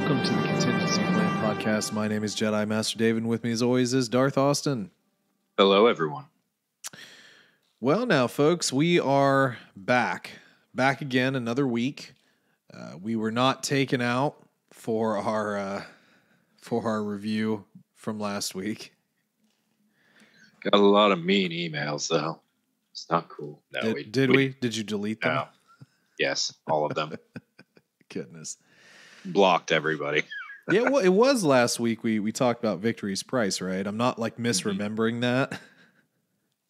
welcome to the Contingency Plan Podcast. My name is Jedi Master David, and with me as always is Darth Austin. Hello, everyone. Well, now, folks, we are back again, another week. We were not taken out for our review from last week. Got a lot of mean emails, though. It's not cool. No, Did we? Did you delete them? No. Yes, all of them. Goodness. Blocked everybody. Yeah, well, it was last week we talked about Victory's Price, right? I'm not like misremembering that.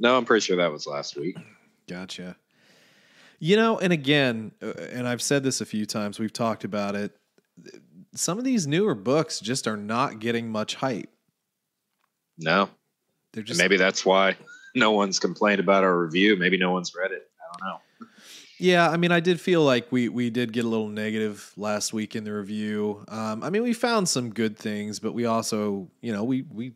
No, I'm pretty sure that was last week. Gotcha. You know, and again, and I've said this a few times, we've talked about it, some of these newer books just are not getting much hype. No. They're just, maybe that's why no one's complained about our review. Maybe no one's read it. I don't know. Yeah, I mean, I did feel like we did get a little negative last week in the review. I mean, we found some good things, but we also, you know, we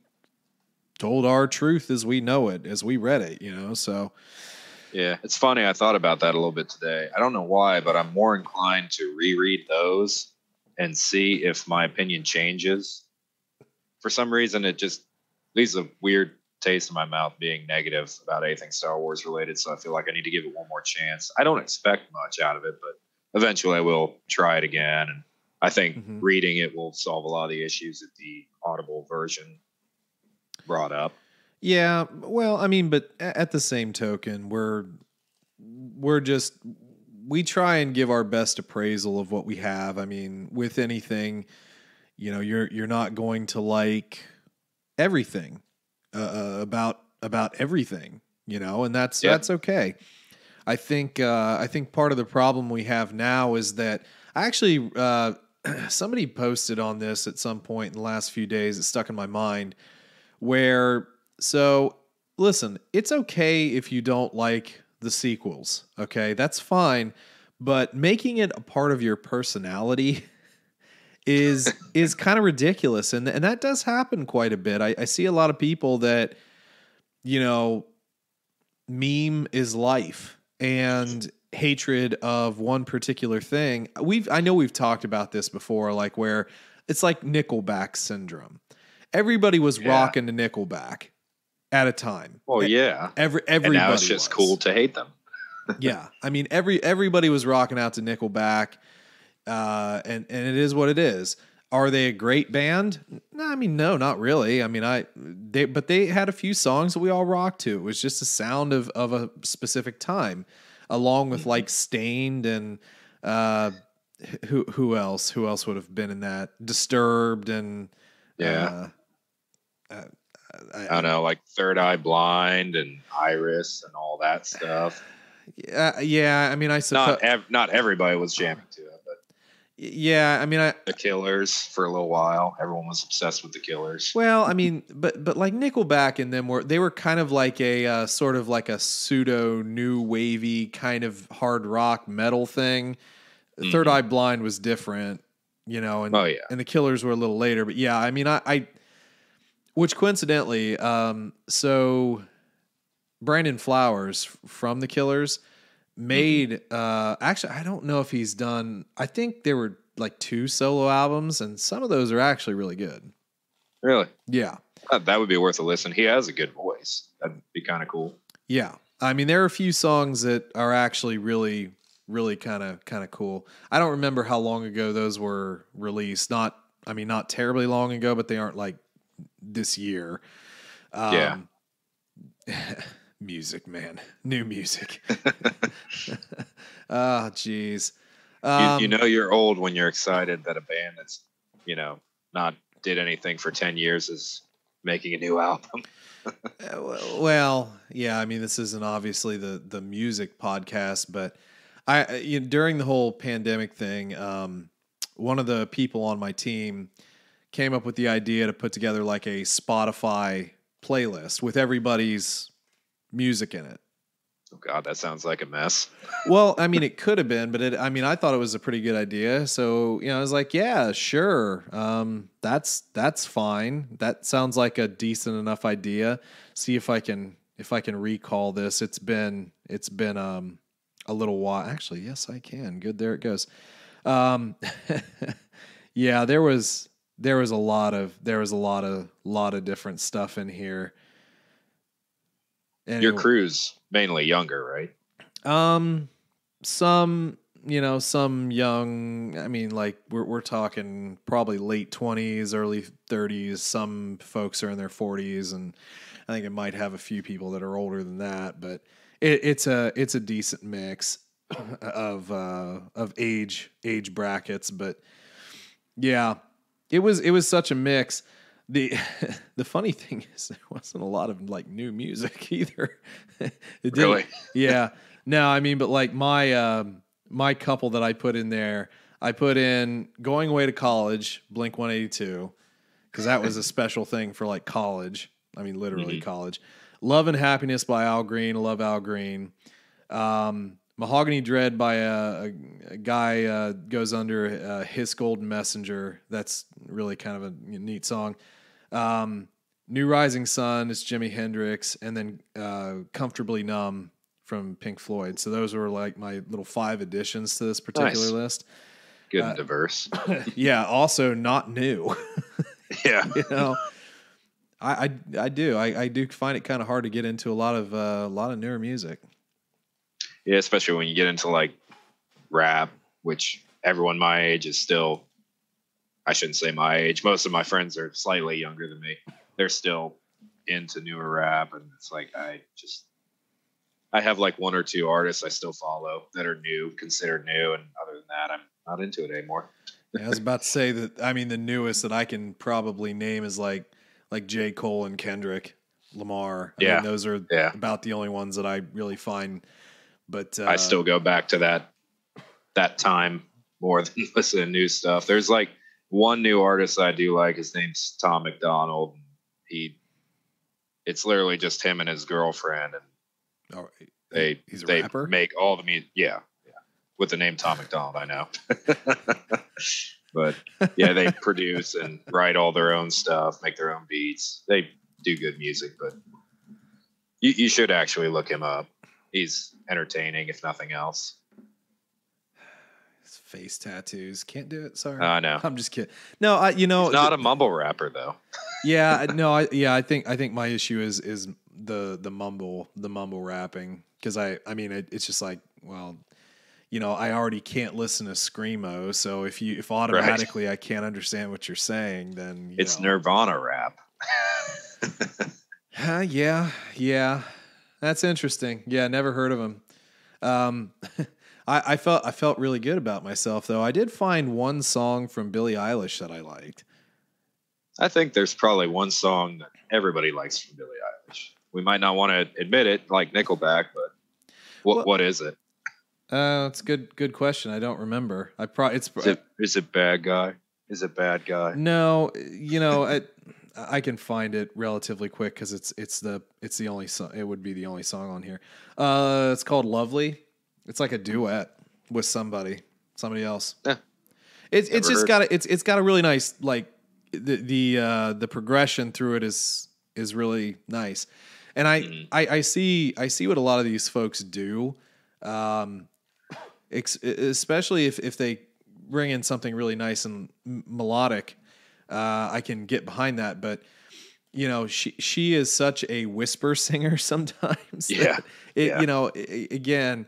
told our truth as we know it, as we read it, you know, so. Yeah, it's funny. I thought about that a little bit today. I don't know why, but I'm more inclined to reread those and see if my opinion changes. For some reason, it just leaves a weird taste in my mouth being negative about anything Star Wars related, so I feel like I need to give it one more chance. I don't expect much out of it, but eventually I will try it again, and I think reading it will solve a lot of the issues that the Audible version brought up. Yeah, well, I mean, but at the same token, we try and give our best appraisal of what we have. I mean, with anything, you know, you're not going to like everything about everything, you know, and that's okay. I think part of the problem we have now is that actually somebody posted on this at some point in the last few days. It stuck in my mind so listen, it's okay if you don't like the sequels. Okay. That's fine. But making it a part of your personality is kind of ridiculous. And that does happen quite a bit. I see a lot of people that, you know, meme is life and hatred of one particular thing. I know we've talked about this before, like where it's like Nickelback syndrome. Everybody was rocking to Nickelback at a time. Well, yeah. Everybody and now it's just cool to hate them. Yeah. I mean, everybody was rocking out to Nickelback. And it is what it is. Are they a great band? No, I mean, no, not really. I mean, but they had a few songs that we all rocked to. It was just a sound of a specific time, along with like Stained and who else? Who else would have been in that? Disturbed and I don't know, like Third Eye Blind and Iris and all that stuff. Yeah. I mean, I suppose not everybody was jamming to it. Yeah, I mean, the Killers for a little while. Everyone was obsessed with the Killers. Well, I mean, but like Nickelback and them were kind of like a sort of like a pseudo new wavy kind of hard rock metal thing. Third Eye Blind was different, you know, and and the Killers were a little later. But yeah, I mean, I which coincidentally, so Brandon Flowers from the Killers made actually I don't know if he's done, I think there were like 2 solo albums and some of those are actually really good. Really? Yeah. That would be worth a listen. He has a good voice. That'd be kind of cool. Yeah. I mean, there are a few songs that are actually really, really kind of cool. I don't remember how long ago those were released. Not terribly long ago, but they aren't like this year. Music, man. New music. Oh, geez. You know you're old when you're excited that a band that's, you know, not did anything for 10 years is making a new album. Well, yeah, I mean, this isn't obviously the music podcast, but during the whole pandemic thing, one of the people on my team came up with the idea to put together like a Spotify playlist with everybody's music in it. Oh God, that sounds like a mess. Well, I mean, it could have been, but I thought it was a pretty good idea. So, you know, I was like, yeah, sure. That's fine. That sounds like a decent enough idea. See if I can recall this. It's been a little while. Actually, yes, I can. Good. There it goes. Yeah, there was a lot of different stuff in here. Your Anyway, crew's mainly younger, right? some some young. I mean, like we're talking probably late 20s, early 30s. Some folks are in their 40s, and I think it might have a few people that are older than that. But it's a decent mix of age brackets. But yeah, it was such a mix. The the funny thing is there wasn't a lot of like new music either. It didn't. Really? Yeah. No, I mean, but like my couple that I put in there, I put in Going Away to College, Blink 182, because that was a special thing for like college. I mean, literally college. Love and Happiness by Al Green. I love Al Green. Mahogany Dread by a guy goes under His Golden Messenger. That's really kind of a neat song. New Rising Sun is Jimi Hendrix, and then Comfortably Numb from Pink Floyd. So those were like my little 5 additions to this particular list. Good and diverse. Yeah, also not new. Yeah. I do. I do find it kind of hard to get into a lot of newer music. Yeah, especially when you get into like rap, which everyone my age is still, I shouldn't say my age. Most of my friends are slightly younger than me. They're still into newer rap. And it's like, I have like 1 or 2 artists I still follow that are new, considered new. And other than that, I'm not into it anymore. Yeah, I was about to say that. I mean, the newest that I can probably name is like J. Cole and Kendrick Lamar. I mean, those are about the only ones that I really find. But I still go back to that time more than listen to new stuff. There's like one new artist I do like. His name's Tom McDonald. It's literally just him and his girlfriend, and he's a rapper? make all the music. Yeah, with the name Tom McDonald, I know. But yeah, they produce and write all their own stuff, make their own beats. They do good music, but you should actually look him up. He's entertaining, if nothing else. His face tattoos. Can't do it. Sorry. I know. I'm just kidding. No, he's not a mumble rapper though. Yeah, no, I think my issue is the mumble rapping, because I mean it's just like, well, I already can't listen to screamo, so if automatically I can't understand what you're saying, then it's Nirvana rap. Yeah. That's interesting. Yeah, never heard of him. I felt really good about myself, though. I did find one song from Billie Eilish that I liked. I think there's probably one song that everybody likes from Billie Eilish. We might not want to admit it, like Nickelback, but what is it? It's a good question. I don't remember. Is it Bad Guy? Is it Bad Guy? No, I can find it relatively quick because it's the only song. It would be the only song on here. It's called Lovely. It's like a duet with somebody else. Yeah. It's just got it's got a really nice, like, the progression through it is really nice. And I see what a lot of these folks do. Especially if they bring in something really nice and melodic. I can get behind that, but she is such a whisper singer sometimes. Yeah. Again,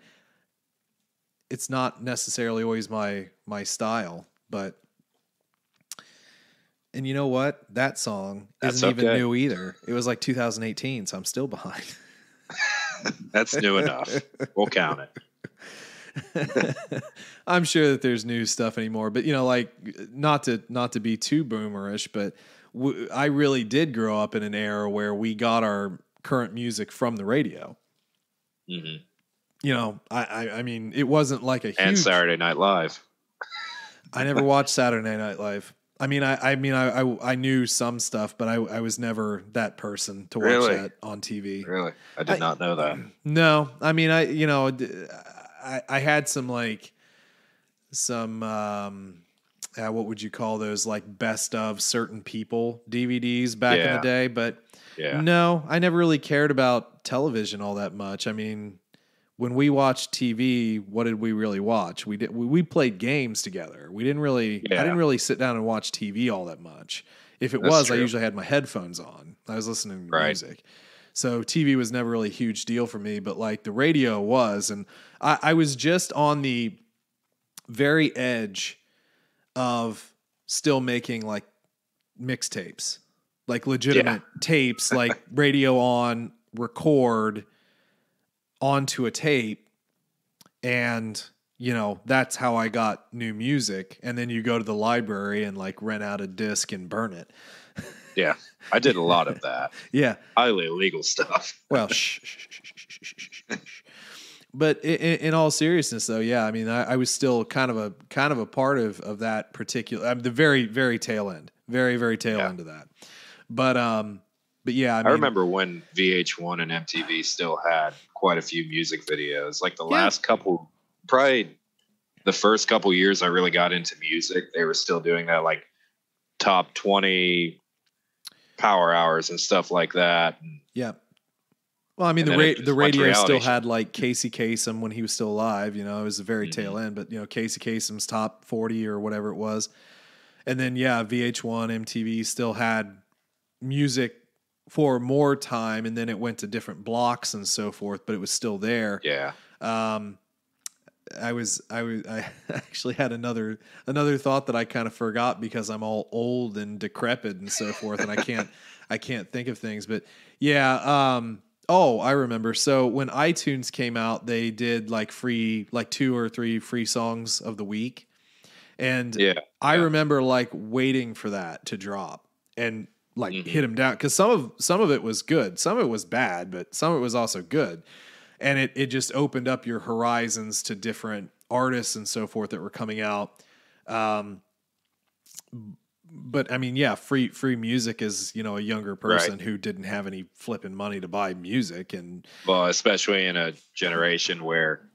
it's not necessarily always my style, but, and you know what? That song isn't even new either. It was like 2018, so I'm still behind. That's new enough. We'll count it. I'm sure that there's new stuff anymore, but like, not to be too boomerish, but I really did grow up in an era where we got our current music from the radio. Mm-hmm. I mean, it wasn't like a huge... And Saturday Night Live. I never watched Saturday Night Live. I mean, I knew some stuff, but I was never that person to watch that on TV. Really? I did not know that. No, I mean, I had some what would you call those, like, best of certain people DVDs back in the day, but no, I never really cared about television all that much. I mean, when we watched TV, what did we really watch? We played games together. I didn't really sit down and watch TV all that much. If it was, I usually had my headphones on. I was listening to music. So TV was never really a huge deal for me, but like the radio was. And I was just on the very edge of still making like mixtapes, like legitimate tapes, like radio on, record onto a tape. And, you know, that's how I got new music. And then you go to the library and like rent out a disc and burn it. Yeah. I did a lot of that. Yeah. Highly illegal stuff. Well, but in all seriousness though, yeah, I mean, I was still kind of a part of that particular, the very, very tail end, very tail end of that. But yeah, I remember when VH1 and MTV still had quite a few music videos. Like the last couple, probably the first couple years I really got into music, they were still doing that, like top 20 power hours and stuff like that. Yeah. Well, I mean, the radio still had like Casey Kasem when he was still alive. You know, it was the very tail end, but you know, Casey Kasem's top 40 or whatever it was. And then, yeah, VH1, MTV still had music for more time, and then it went to different blocks and so forth, but it was still there. Yeah. I actually had another thought that I kind of forgot because I'm all old and decrepit and so forth, and I can't think of things. But yeah, I remember. So when iTunes came out, they did like 2 or 3 free songs of the week, and I remember like waiting for that to drop and like hit them down, because some of it was good, some of it was bad, but some of it was also good. And it just opened up your horizons to different artists and so forth that were coming out. But I mean, yeah, free music is, you know, a younger person who didn't have any flipping money to buy music. And well, especially in a generation where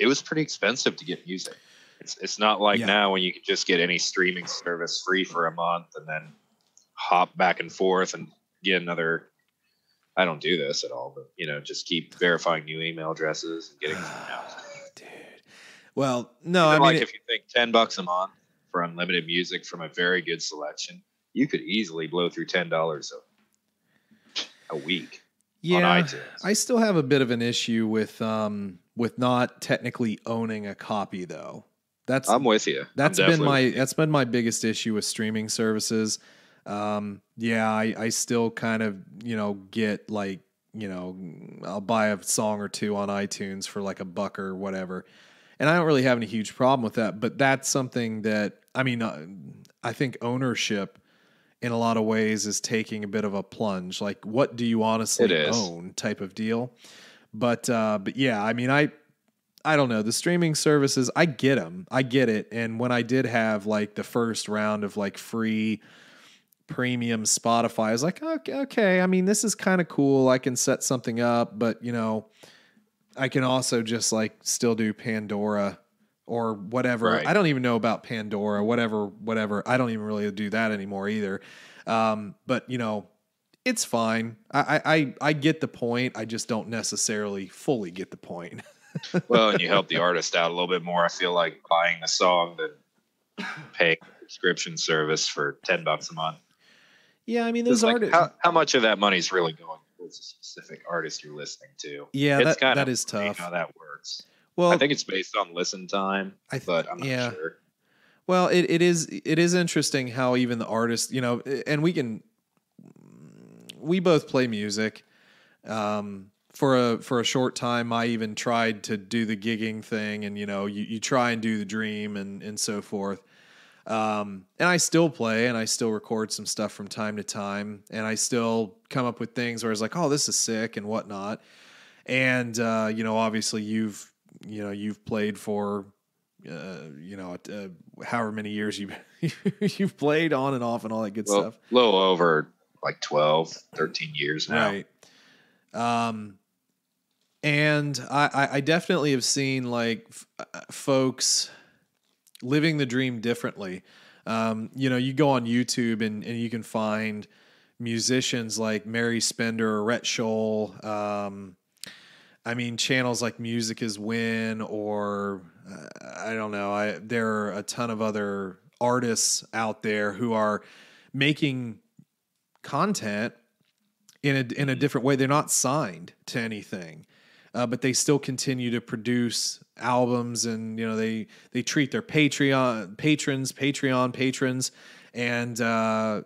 it was pretty expensive to get music. It's not like now when you can just get any streaming service free for a month and then hop back and forth and get another. I don't do this at all, but, you know, just keep verifying new email addresses and getting something else. Dude. Well, no, I mean, if you think $10 a month for unlimited music from a very good selection, you could easily blow through $10 a week on iTunes. I still have a bit of an issue with not technically owning a copy though. I'm with you. That's been my biggest issue with streaming services. I still kind of, you know, get like, you know, I'll buy a song or two on iTunes for like $1 or whatever. And I don't really have any huge problem with that, but that's something that, I mean, I think ownership in a lot of ways is taking a bit of a plunge. Like, what do you honestly own type of deal? But yeah, I mean, I don't know, the streaming services, I get them. I get it. And when I did have like the first round of like free premium Spotify, I was like, okay, I mean, this is kind of cool. I can set something up, but you know, I can also just like still do Pandora or whatever. Right. I don't even know about Pandora, whatever. I don't even really do that anymore either. But you know, it's fine. I get the point. I just don't necessarily fully get the point. Well, and you help the artist out a little bit more. I feel like buying a song than paying a subscription service for $10 a month. Yeah, I mean, those artists. How much of that money is really going towards a specific artist you're listening to? Yeah, that is tough. How that works. Well, I think it's based on listen time, but I'm not sure. Well, it is interesting how even the artists, you know, and we both play music. For a short time, I even tried to do the gigging thing, and you know, you try and do the dream and so forth. And I still play and I still record some stuff from time to time, and I still come up with things where it's like, oh, this is sick and whatnot. And, you know, obviously you've played for, however many years you've played on and off and all that good stuff. A little over like 12, 13 years now. Right. And I definitely have seen like folks living the dream differently. You know, you go on YouTube and you can find musicians like Mary Spender or Rhett Scholl, I mean, channels like Music is Win, or I don't know. There are a ton of other artists out there who are making content in a different way. They're not signed to anything, but they still continue to produce albums, and they treat their Patreon patrons, and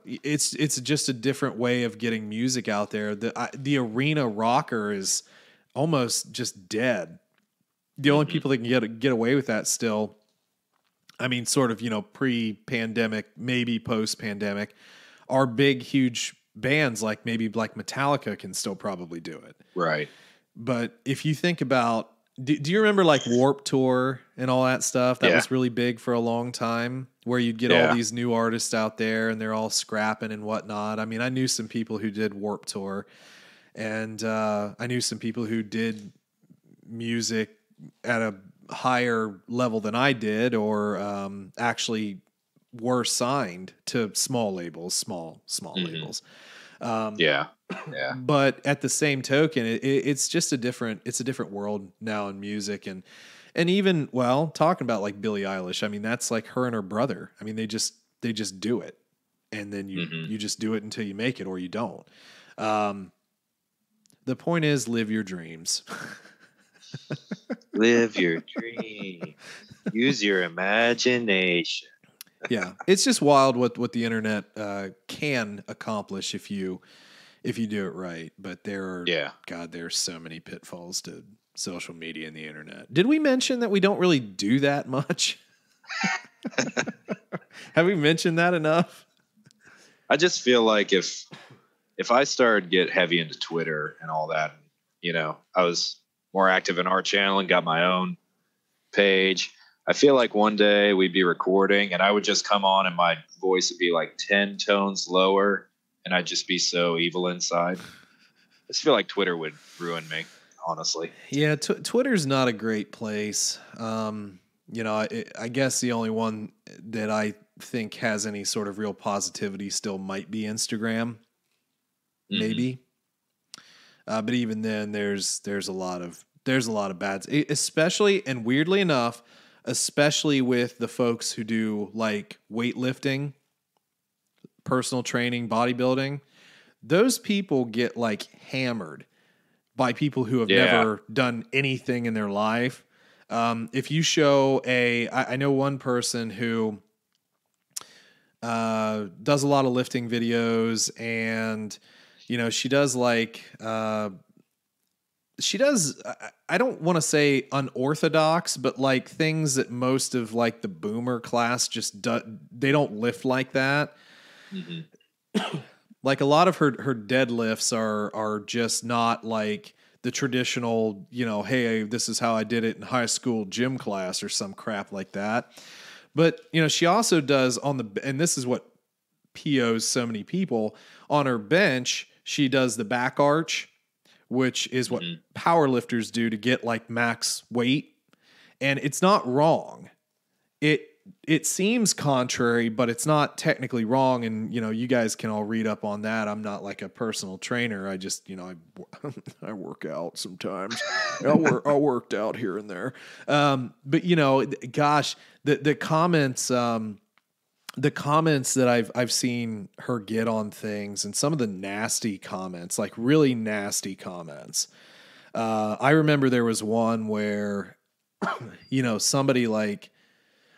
it's just a different way of getting music out there. The arena rocker is almost just dead. The only people that can get away with that still, I mean, sort of, pre-pandemic, maybe post-pandemic, are big, huge bands like Metallica can still probably do it. Right. But if you think about, do you remember like Warped Tour and all that stuff? That was really big for a long time, where you'd get all these new artists out there and they're all scrapping and whatnot. I mean, I knew some people who did Warped Tour, and I knew some people who did music at a higher level than I did, or actually were signed to small labels, small labels. But at the same token, it's just a different world now in music, and even, well, talking about like Billie Eilish, I mean, that's like her and her brother. I mean, they just do it, and then you just do it until you make it or you don't. The point is, live your dreams. Live your dream. Use your imagination. Yeah, it's just wild what the internet can accomplish if you do it right. But there are so many pitfalls to social media and the internet. Did we mention that we don't really do that much? Have we mentioned that enough? I just feel like if I started get heavy into Twitter and all that, I was more active in our channel and got my own page, I feel like one day we'd be recording and I would just come on and my voice would be like 10 tones lower and I'd just be so evil inside. I just feel like Twitter would ruin me, honestly. Yeah, Twitter's not a great place. I guess the only one that I think has any sort of real positivity still might be Instagram. Maybe. But even then there's a lot of bads, especially, and weirdly enough, especially with the folks who do like weightlifting, personal training, bodybuilding. Those people get like hammered by people who have never done anything in their life. If you show I know one person who does a lot of lifting videos, and she does like I don't want to say unorthodox, but like things that most of like the boomer class they don't lift like that. Like a lot of her deadlifts are just not like the traditional, hey, this is how I did it in high school gym class or some crap like that. But, she also does and this is what POs so many people, on her bench, she does the back arch, which is what powerlifters do to get like max weight. And it's not wrong. It seems contrary, but it's not technically wrong. And, you guys can all read up on that. I'm not like a personal trainer. I just, I work out sometimes. I worked out here and there. But, gosh, the comments, the comments that I've seen her get on things, and some of the nasty comments, like really nasty comments. I remember there was one where, somebody like,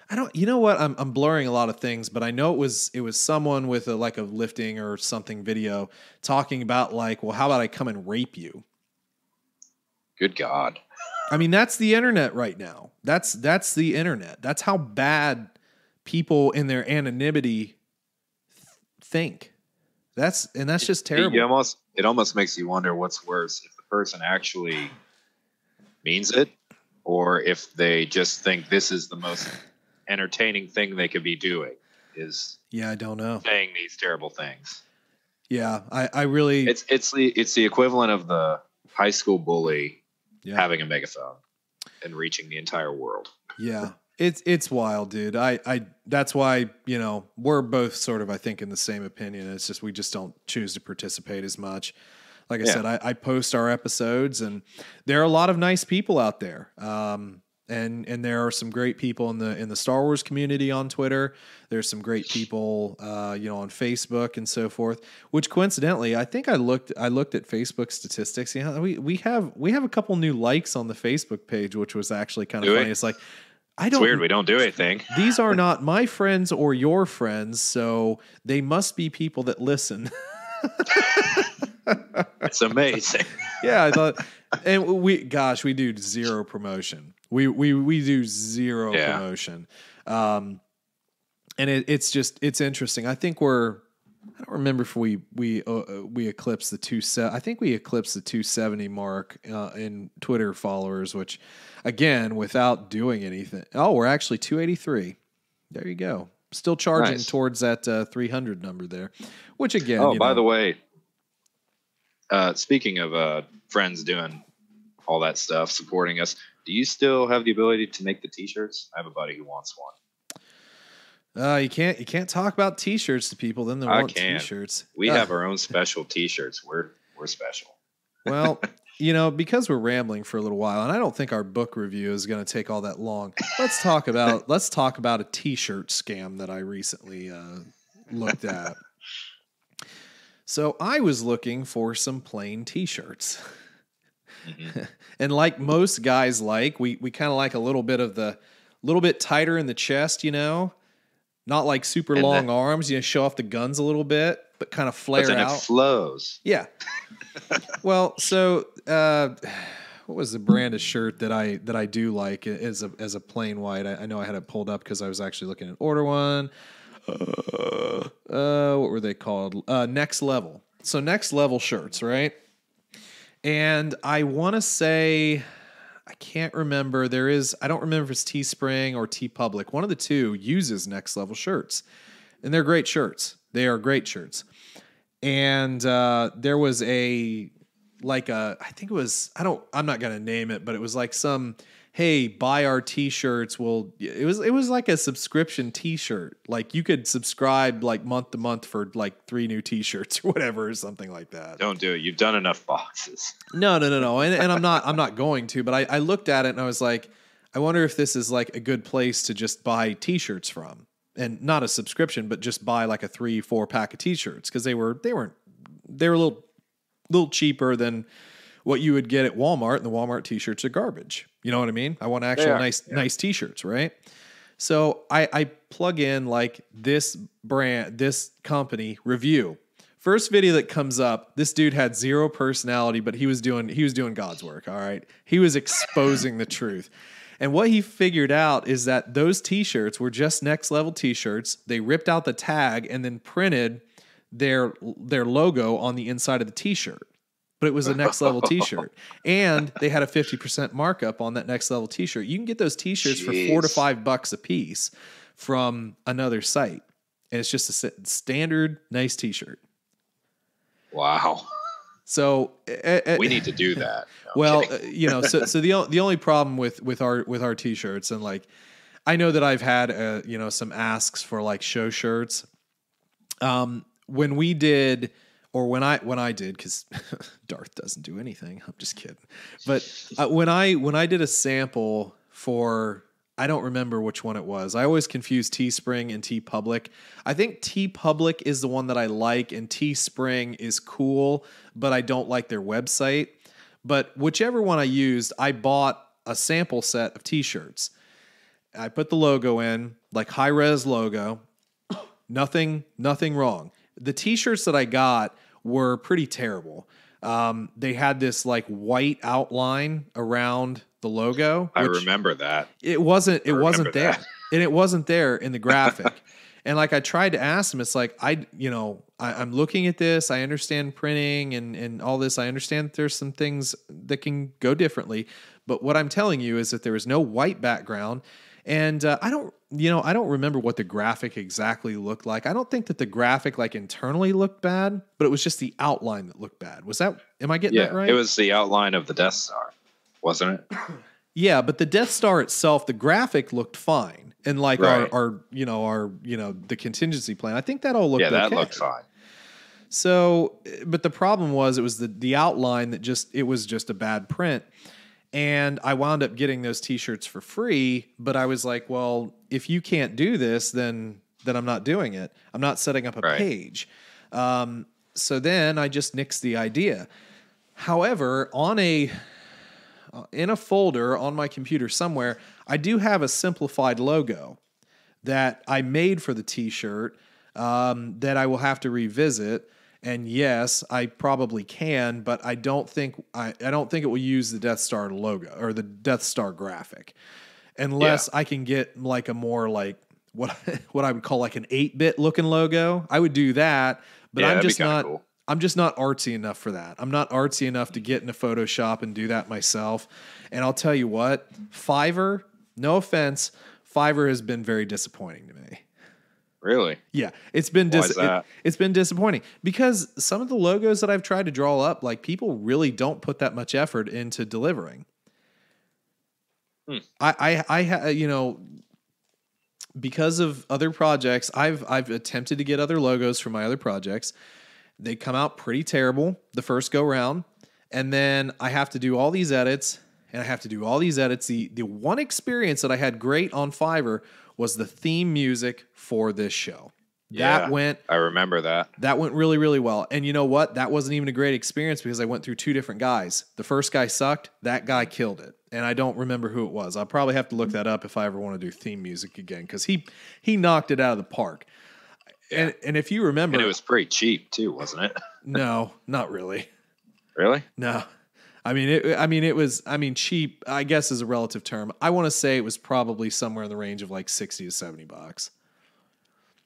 I'm blurring a lot of things, but I know it was someone with a lifting or something video talking about like, well, how about I come and rape you? Good God. I mean, that's the internet right now. That's the internet. That's how bad people in their anonymity think. That's just terrible. It almost makes you wonder what's worse, if the person actually means it, or if they just think this is the most entertaining thing they could be doing, is I don't know, saying these terrible things. Yeah, I really, it's the equivalent of the high school bully having a megaphone and reaching the entire world. Yeah. It's wild, dude. I that's why, we're both sort of, I think, in the same opinion. It's just we just don't choose to participate as much. Like I said, I post our episodes, and there are a lot of nice people out there. And there are some great people in the Star Wars community on Twitter. There's some great people, on Facebook and so forth. Which coincidentally, I think I looked at Facebook statistics. We have a couple new likes on the Facebook page, which was actually kind of funny. It's like it's weird. We don't do anything. These are not my friends or your friends, so they must be people that listen. It's amazing. Yeah, I thought, and we do zero promotion. We do zero promotion. And it's interesting. I think I don't remember if we eclipsed the I think we eclipsed the 270 mark in Twitter followers, which again, without doing anything. Oh, we're actually 283. There you go. Still charging towards that 300 number there, which again. Oh, by the way, speaking of friends doing all that stuff, supporting us, do you still have the ability to make the T-shirts? I have a buddy who wants one. You can't talk about T-shirts to people. Then they want T-shirts. We have our own special T-shirts. We're special. Well, because we're rambling for a little while, and I don't think our book review is going to take all that long. Let's talk about a T-shirt scam that I recently looked at. So I was looking for some plain T-shirts. Mm-hmm. And like most guys we kind of like a little bit tighter in the chest, not like super long arms, show off the guns a little bit, but kind of flare out. It flows. Yeah. Well, so what was the brand of shirt that I do like as a plain white? I know I had it pulled up because I was actually looking at Order One. What were they called? Next Level. So Next Level shirts, right? And I want to say, I can't remember. I don't remember if it's Teespring or TeePublic. One of the two uses Next Level shirts, and they're great shirts. They are great shirts. And there was I think it was, I'm not going to name it, but it was like hey, buy our T-shirts. Well, it was like a subscription T-shirt. Like you could subscribe like month to month for like 3 new T-shirts or whatever, or something like that. Don't do it. You've done enough boxes. No. And I'm not going to, but I looked at it and I was like, I wonder if this is like a good place to just buy T-shirts from, and not a subscription, but just buy like a 3-4 pack of T-shirts. Cause they were a little cheaper than what you would get at Walmart, and the Walmart T-shirts are garbage. You know what I mean? I want actual nice T-shirts, right? So I plug in like this brand, this company review. First video that comes up, this dude had zero personality, but he was doing God's work. All right, he was exposing the truth. And what he figured out is that those T-shirts were just Next Level T-shirts. They ripped out the tag and then printed their logo on the inside of the T-shirt. But it was a Next Level T-shirt. And they had a 50% markup on that Next Level T-shirt. You can get those T-shirts for $4 to $5 a piece from another site. And it's just a standard nice T-shirt. Wow. So we need to do that. No, so the only problem with our T-shirts, and like I know that I've had some asks for like show shirts. When we did, or when I did, because Darth doesn't do anything. I'm just kidding. But when I did a sample for, I don't remember which one it was. I always confuse Teespring and TeePublic. I think TeePublic is the one that I like, and Teespring is cool, but I don't like their website. But whichever one I used, I bought a sample set of T-shirts. I put the logo in, like high-res logo. Nothing wrong. The T-shirts that I got were pretty terrible. They had this like white outline around the logo. I remember that. It wasn't there. And it wasn't there in the graphic. And like I tried to ask them, it's like, I'm looking at this. I understand printing and all this. I understand that there's some things that can go differently. But what I'm telling you is that there is no white background. And I don't remember what the graphic exactly looked like. I don't think that the graphic like internally looked bad, but it was just the outline that looked bad. Am I getting that right? It was the outline of the Death Star, wasn't it? Yeah, but the Death Star itself, the graphic looked fine. And like our the contingency plan, I think that all looked okay. Yeah, that looked fine. So, but the problem was it was the outline that it was just a bad print. And I wound up getting those t-shirts for free, but I was like, well, if you can't do this, then I'm not doing it. I'm not setting up a page. So then I just nixed the idea. However, in a folder on my computer somewhere, I do have a simplified logo that I made for the t-shirt that I will have to revisit. And yes, I probably can, but I don't think it will use the Death Star logo or the Death Star graphic, unless I can get like a more like what I would call like an 8-bit looking logo. I would do that, but I'm just not. Cool. I'm just not artsy enough for that. I'm not artsy enough to get into Photoshop and do that myself. And I'll tell you what, Fiverr, no offense, Fiverr has been very disappointing to me. Really? Yeah, it's been it's been disappointing because some of the logos that I've tried to draw up, like people really don't put that much effort into delivering. I because of other projects, I've attempted to get other logos for my other projects. They come out pretty terrible the first go round, and then I have to do all these edits, and I have to do all these edits. The one experience that I had great on Fiverr was the theme music for this show. Yeah, I remember that. That went really, really well. And you know what? That wasn't even a great experience because I went through 2 different guys. The first guy sucked. That guy killed it. And I don't remember who it was. I'll probably have to look that up if I ever want to do theme music again because he knocked it out of the park. Yeah. And if you remember... And it was pretty cheap too, wasn't it? No, not really. Really? No. Cheap, I guess, is a relative term. I want to say it was probably somewhere in the range of like $60 to $70.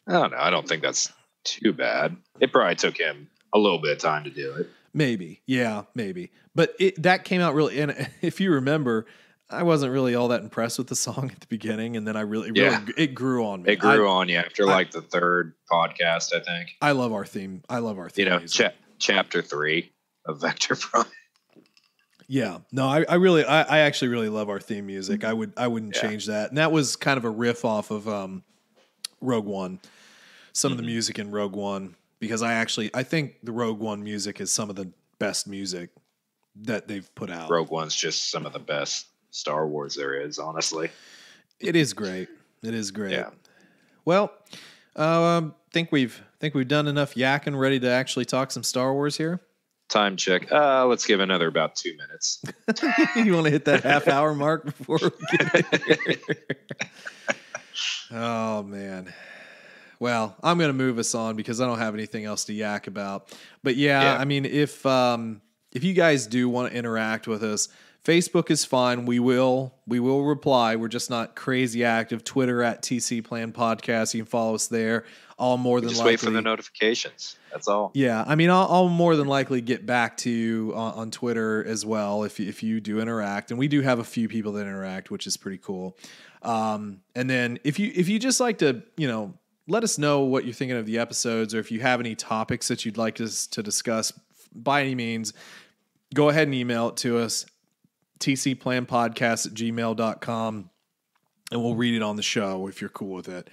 I don't know. I don't think that's too bad. It probably took him a little bit of time to do it. Maybe. Yeah, maybe. But that came out really, and if you remember, I wasn't really all that impressed with the song at the beginning, and then I really it grew on me. It grew on you after like the 3rd podcast, I think. I love our theme. Music. Chapter 3 of Vector Prime. Yeah, no, I actually really love our theme music. I wouldn't change that. And that was kind of a riff off of Rogue One, some of the music in Rogue One, because I think the Rogue One music is some of the best music that they've put out. Rogue One's just some of the best Star Wars there is, honestly. It is great. Yeah. Well, think we've done enough yakking, ready to actually talk some Star Wars here. Time check. Let's give another about 2 minutes. You want to hit that half-hour mark before we get here? Oh, man. Well, I'm going to move us on because I don't have anything else to yak about. But yeah. I mean, if you guys do want to interact with us, Facebook is fine. We will reply. We're just not crazy active. Twitter at TC Plan Podcast. You can follow us there. I'll more than just likely wait for the notifications. That's all. Yeah, I mean, I'll more than likely get back to you on Twitter as well if you do interact, and we do have a few people that interact, which is pretty cool. And then if you just like to let us know what you're thinking of the episodes, or if you have any topics that you'd like us to discuss, by any means, go ahead and email it to us, tcplanpodcast@gmail.com, and we'll read it on the show if you're cool with it.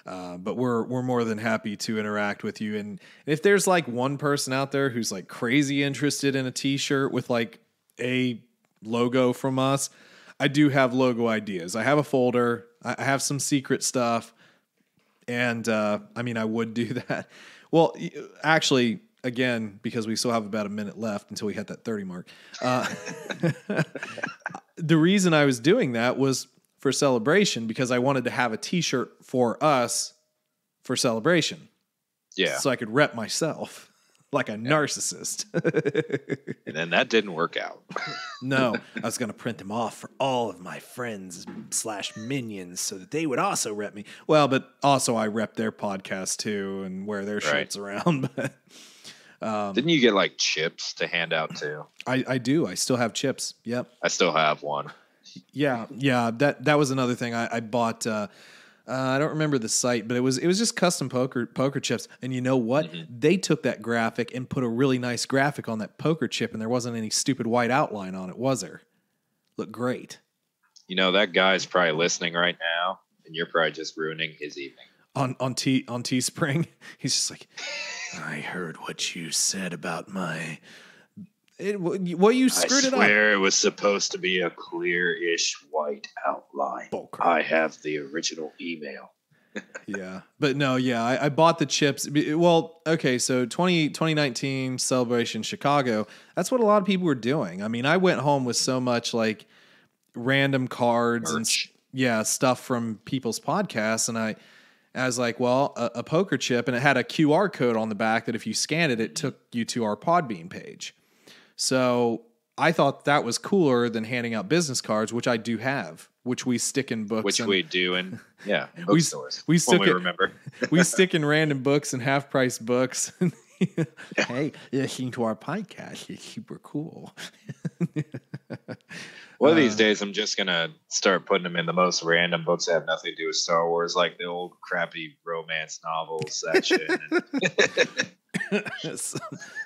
But we're more than happy to interact with you. And if there's like one person out there who's like crazy interested in a t-shirt with like a logo from us, I do have logo ideas. I have a folder. I have some secret stuff. And I would do that. Well, actually, again, because we still have about a minute left until we hit that 30 mark. The reason I was doing that was for Celebration, because I wanted to have a t-shirt for us for Celebration. Yeah. So I could rep myself like a narcissist. And then that didn't work out. No, I was going to print them off for all of my friends / minions so that they would also rep me. Well, but also I rep their podcast too and wear their shirts around. But didn't you get like chips to hand out too? I do. I still have chips. Yep. I still have one. Yeah. That was another thing I bought. I don't remember the site, but it was just custom poker chips. And you know what? Mm-hmm. They took that graphic and put a really nice graphic on that poker chip, and there wasn't any stupid white outline on it, was there? Looked great. That guy's probably listening right now, and you're probably just ruining his evening. on Teespring. He's just like, I heard what you said about my. Well, you screwed it up. I swear it was supposed to be a clear-ish white outline. Bullcrap. I have the original email. Yeah, but no, yeah, I bought the chips. Well, okay, so 2019 Celebration Chicago, that's what a lot of people were doing. I mean, I went home with so much like random cards Merch. and stuff from people's podcasts, and I was like, well, a poker chip, and it had a QR code on the back that if you scanned it, it took you to our Podbean page. So I thought that was cooler than handing out business cards, which I do have, which we stick in books. Which we do in bookstores. We stick we remember. We stick in random books and half price books. Hey, listening to our podcast is super cool. One of these days, I'm just gonna start putting them in the most random books that have nothing to do with Star Wars, like the old crappy romance novels section,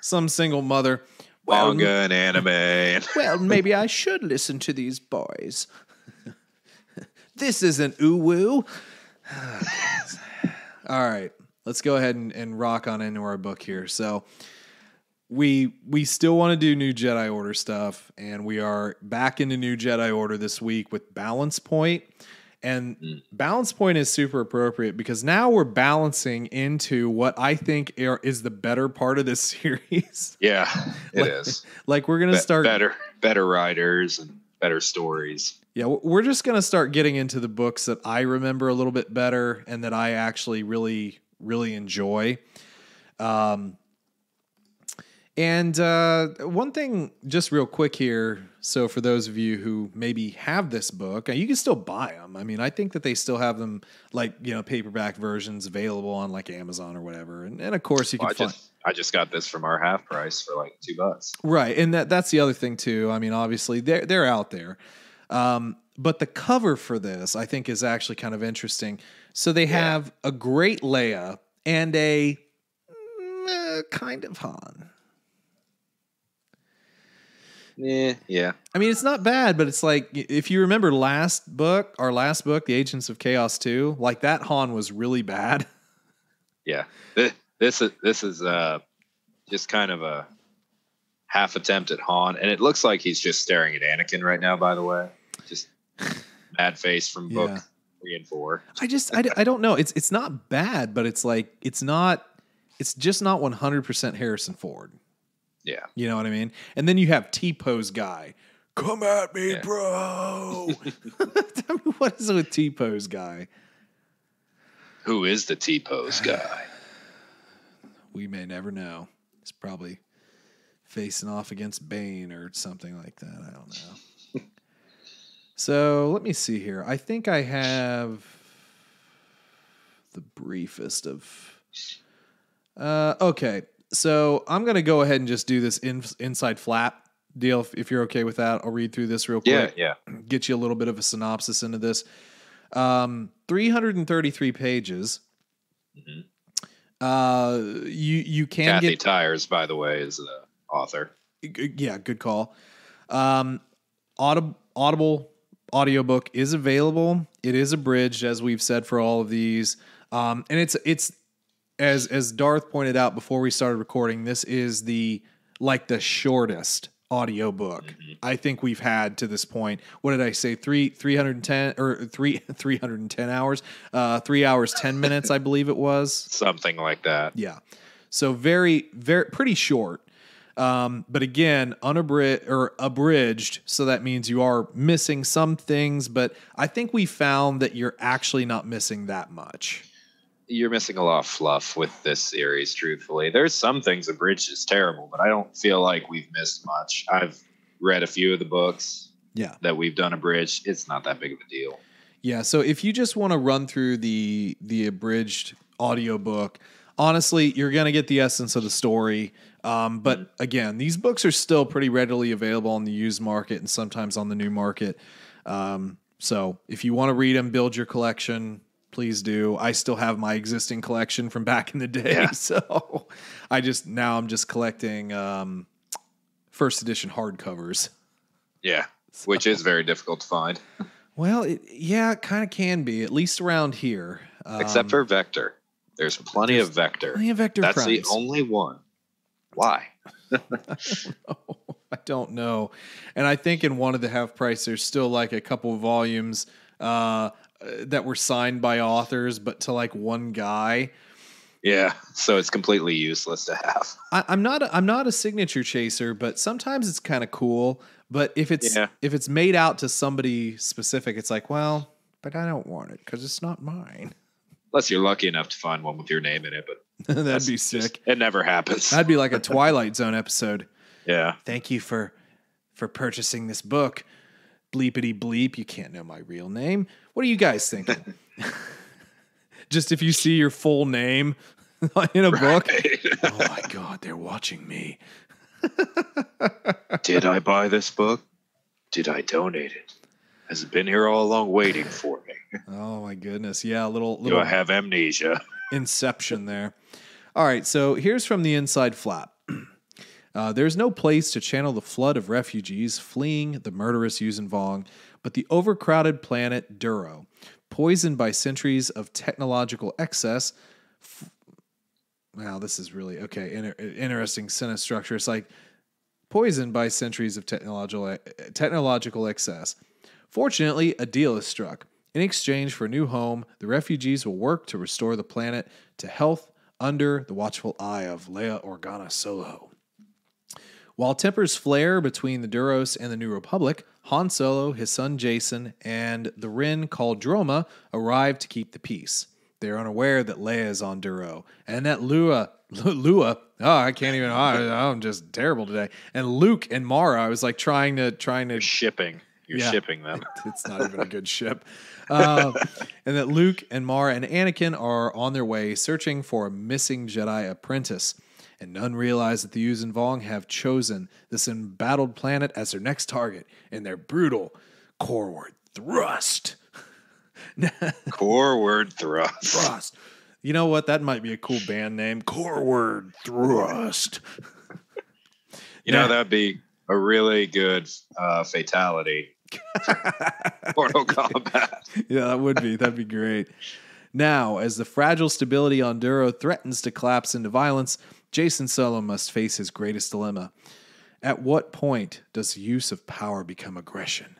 Some single mother. manga and anime. Well, maybe I should listen to these boys. This isn't uwu. All right, let's go ahead and rock on into our book here. So we still want to do new Jedi Order stuff, and we are back into new Jedi Order this week with Balance Point. And Balance Point is super appropriate because now we're balancing into what I think is the better part of this series. Yeah, it is. Like we're going to start better writers and better stories. Yeah, we're just going to start getting into the books that I remember a little bit better and that I actually really, really enjoy. And one thing just real quick here. So for those of you who maybe have this book, you can still buy them. I mean, I think that they still have them like, paperback versions available on like Amazon or whatever. And of course you can find. I just got this from our half price for like $2. Right. And that's the other thing too. I mean, obviously they're out there. But the cover for this, I think, is actually kind of interesting. So they have a great Leia and a kind of Han. Yeah. I mean, it's not bad, but it's like, if you remember our last book, The Agents of Chaos 2, like that Han was really bad. Yeah. This is just kind of a half attempt at Han, and it looks like he's just staring at Anakin right now, by the way. Just mad face from book 3 and 4. I don't know. It's not bad, but it's like, it's just not 100% Harrison Ford. Yeah. You know what I mean? And then you have T-Pose guy. Come at me, bro. Tell me, what is it with T-Pose guy? Who is the T-Pose guy? We may never know. He's probably facing off against Bane or something like that. I don't know. So let me see here. I think I have the briefest of... okay. So I'm going to go ahead and just do this inside flap deal. If you're okay with that, I'll read through this real quick. Yeah. Get you a little bit of a synopsis into this. 333 pages. Mm-hmm. You can Kathy get Tyers, by the way, is the author. Yeah, good call. Audible audiobook is available. It is abridged, as we've said for all of these. And it's as Darth pointed out before we started recording, this is the shortest audiobook I think we've had to this point. What did I say? 310 hours? 3 hours 10 minutes, I believe it was. Something like that. Yeah. So very, very pretty short. But again, unabridged or abridged, so that means you are missing some things, but I think we found that you're actually not missing that much. You're missing a lot of fluff with this series, truthfully. There's some things abridged is terrible, but I don't feel like we've missed much. I've read a few of the books that we've done abridged. It's not that big of a deal. Yeah, so if you just want to run through the abridged audiobook, honestly, you're going to get the essence of the story. But again, these books are still pretty readily available on the used market and sometimes on the new market. So if you want to read them, build your collection, please do. I still have my existing collection from back in the day. Yeah. So I'm just collecting first edition hardcovers. Yeah, which is very difficult to find. Well, it kind of can be, at least around here. Except for Vector. There's plenty of Vector. Plenty of Vector That's crimes. the only one. Why? I don't know. And I think in one of the half price, there's still like a couple of volumes that were signed by authors, but to like one guy. Yeah, so it's completely useless to have. I'm not a signature chaser, but sometimes it's kind of cool. But if it's made out to somebody specific, it's like, well, but I don't want it because it's not mine. Unless you're lucky enough to find one with your name in it, but that'd be sick. It never happens. That'd be like a Twilight Zone episode. Yeah. Thank you for purchasing this book. Bleepity bleep. You can't know my real name. What are you guys thinking? Just if you see your full name in a book. Oh my God, they're watching me. Did I buy this book? Did I donate it? Has it been here all along waiting for me? Oh my goodness. Yeah, a little Do I have amnesia? Inception there. All right, so here's from the inside flap. There's no place to channel the flood of refugees fleeing the murderous Yuuzhan Vong, but the overcrowded planet Duro, poisoned by centuries of technological excess. Wow, this is really interesting sentence structure. It's like poisoned by centuries of technological excess. Fortunately, a deal is struck. In exchange for a new home, the refugees will work to restore the planet to health under the watchful eye of Leia Organa Solo. While tempers flare between the Duros and the New Republic, Han Solo, his son Jason, and the Ren called Droma arrive to keep the peace. They are unaware that Leia is on Duro, and that Lua, I can't even, I'm just terrible today. And Luke and Mara, I was like trying to shipping. You're shipping them. It's not even a good ship. And that Luke and Mara and Anakin are on their way searching for a missing Jedi apprentice. And none realize that the Yuuzhan Vong have chosen this embattled planet as their next target in their brutal coreward thrust. Coreward thrust. You know what? That might be a cool band name. Coreward thrust. You know, that'd be a really good fatality. Mortal Kombat. Yeah, that would be. That'd be great. Now, as the fragile stability on Duro threatens to collapse into violence, Jason Solo must face his greatest dilemma. At what point does the use of power become aggression?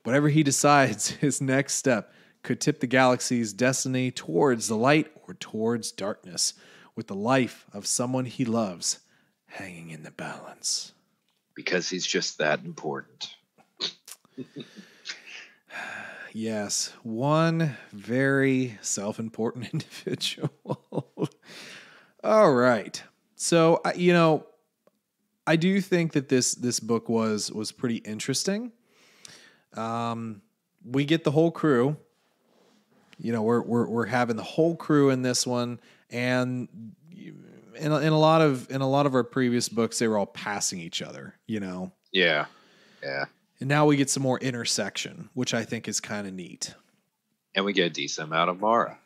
Whatever he decides, his next step could tip the galaxy's destiny towards the light or towards darkness, with the life of someone he loves hanging in the balance. Because he's just that important. Yes, one very self-important individual. All right. So, I do think that this book was pretty interesting. We get the whole crew. We're having the whole crew in this one, and in a lot of our previous books, they were all passing each other. Yeah. And now we get some more intersection, which I think is kind of neat. And we get a decent amount of Mara,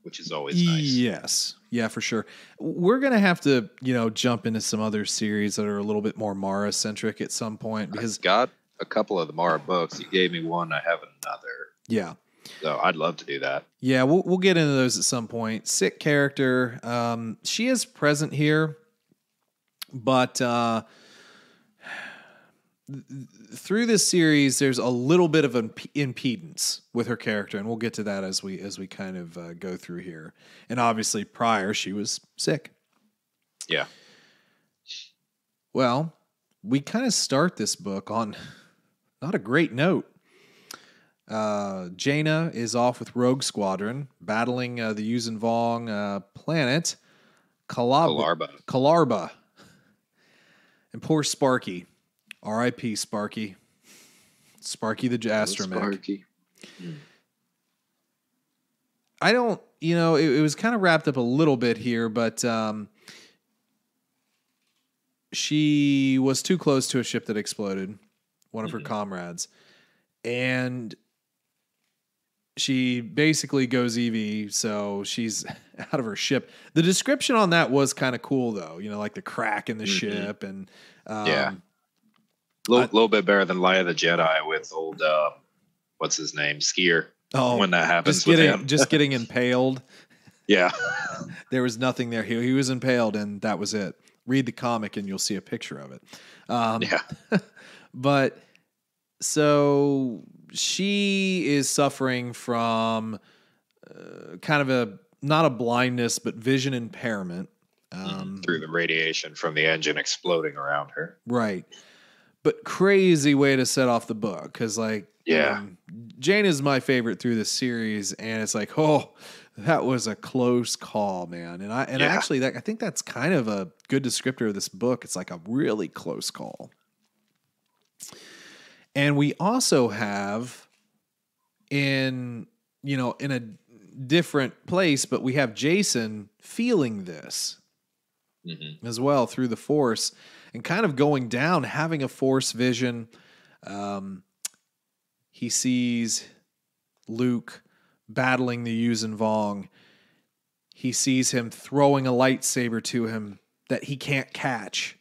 which is always nice. Yes. Yeah, for sure. We're going to have to, jump into some other series that are a little bit more Mara-centric at some point. Because I've got a couple of the Mara books. You gave me one, I have another. Yeah. So I'd love to do that. Yeah, we'll get into those at some point. Sick character. She is present here, but through this series, there's a little bit of an impedance with her character, and we'll get to that as we kind of go through here. And obviously, prior she was sick. Yeah. Well, we kind of start this book on not a great note. Jaina is off with Rogue Squadron, battling the Yuuzhan Vong planet Kalarba. And poor Sparky. R.I.P. Sparky. Sparky the Astromech. Sparky. I don't, it was kind of wrapped up a little bit here, but she was too close to a ship that exploded, one of her comrades. And she basically goes EV, so she's out of her ship. The description on that was kind of cool, though. Like the crack in the ship. And yeah. A little bit better than Light of the Jedi with old, what's his name? Skier. Oh, when that happens with him. just getting impaled. Yeah. There was nothing there. He was impaled, and that was it. Read the comic, and you'll see a picture of it. Yeah. But so she is suffering from kind of not a blindness, but vision impairment. Through the radiation from the engine exploding around her. Right. But crazy way to set off the book. Cause Jane is my favorite through this series. And it's like, oh, that was a close call, man. Actually I think that's kind of a good descriptor of this book. It's like a really close call. And we also have in a different place, but we have Jason feeling this as well through the Force and kind of going down, having a Force vision. He sees Luke battling the Yuuzhan Vong. He sees him throwing a lightsaber to him that he can't catch.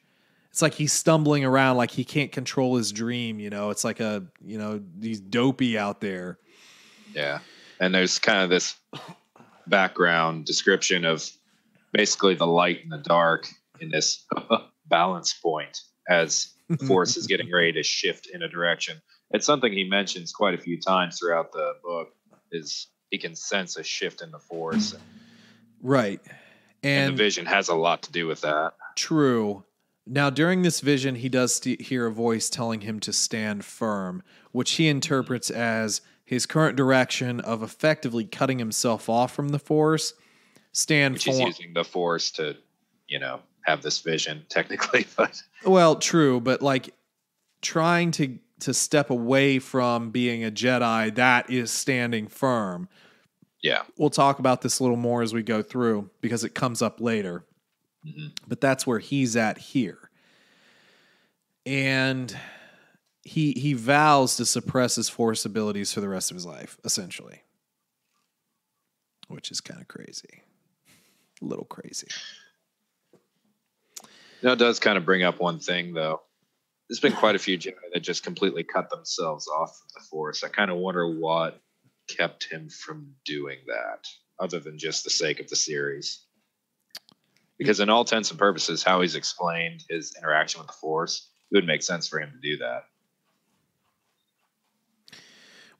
It's like he's stumbling around like he can't control his dream, It's like he's dopey out there. Yeah. And there's kind of this background description of basically the light and the dark in this balance point as the Force is getting ready to shift in a direction. It's something he mentions quite a few times throughout the book is he can sense a shift in the Force. Right. And the vision has a lot to do with that. True. Now, during this vision, he does hear a voice telling him to stand firm, which he interprets as his current direction of effectively cutting himself off from the Force. Which he's using the Force to, have this vision, technically. But well, true, but like trying to step away from being a Jedi, that is standing firm. Yeah. We'll talk about this a little more as we go through because it comes up later. But that's where he's at here. And he vows to suppress his Force abilities for the rest of his life, essentially. Which is kind of crazy. A little crazy. It does kind of bring up one thing, though. There's been quite a few Jedi that just completely cut themselves off from the Force. I kind of wonder what kept him from doing that, other than just the sake of the series. Because in all intents and purposes, how he's explained his interaction with the Force, it would make sense for him to do that.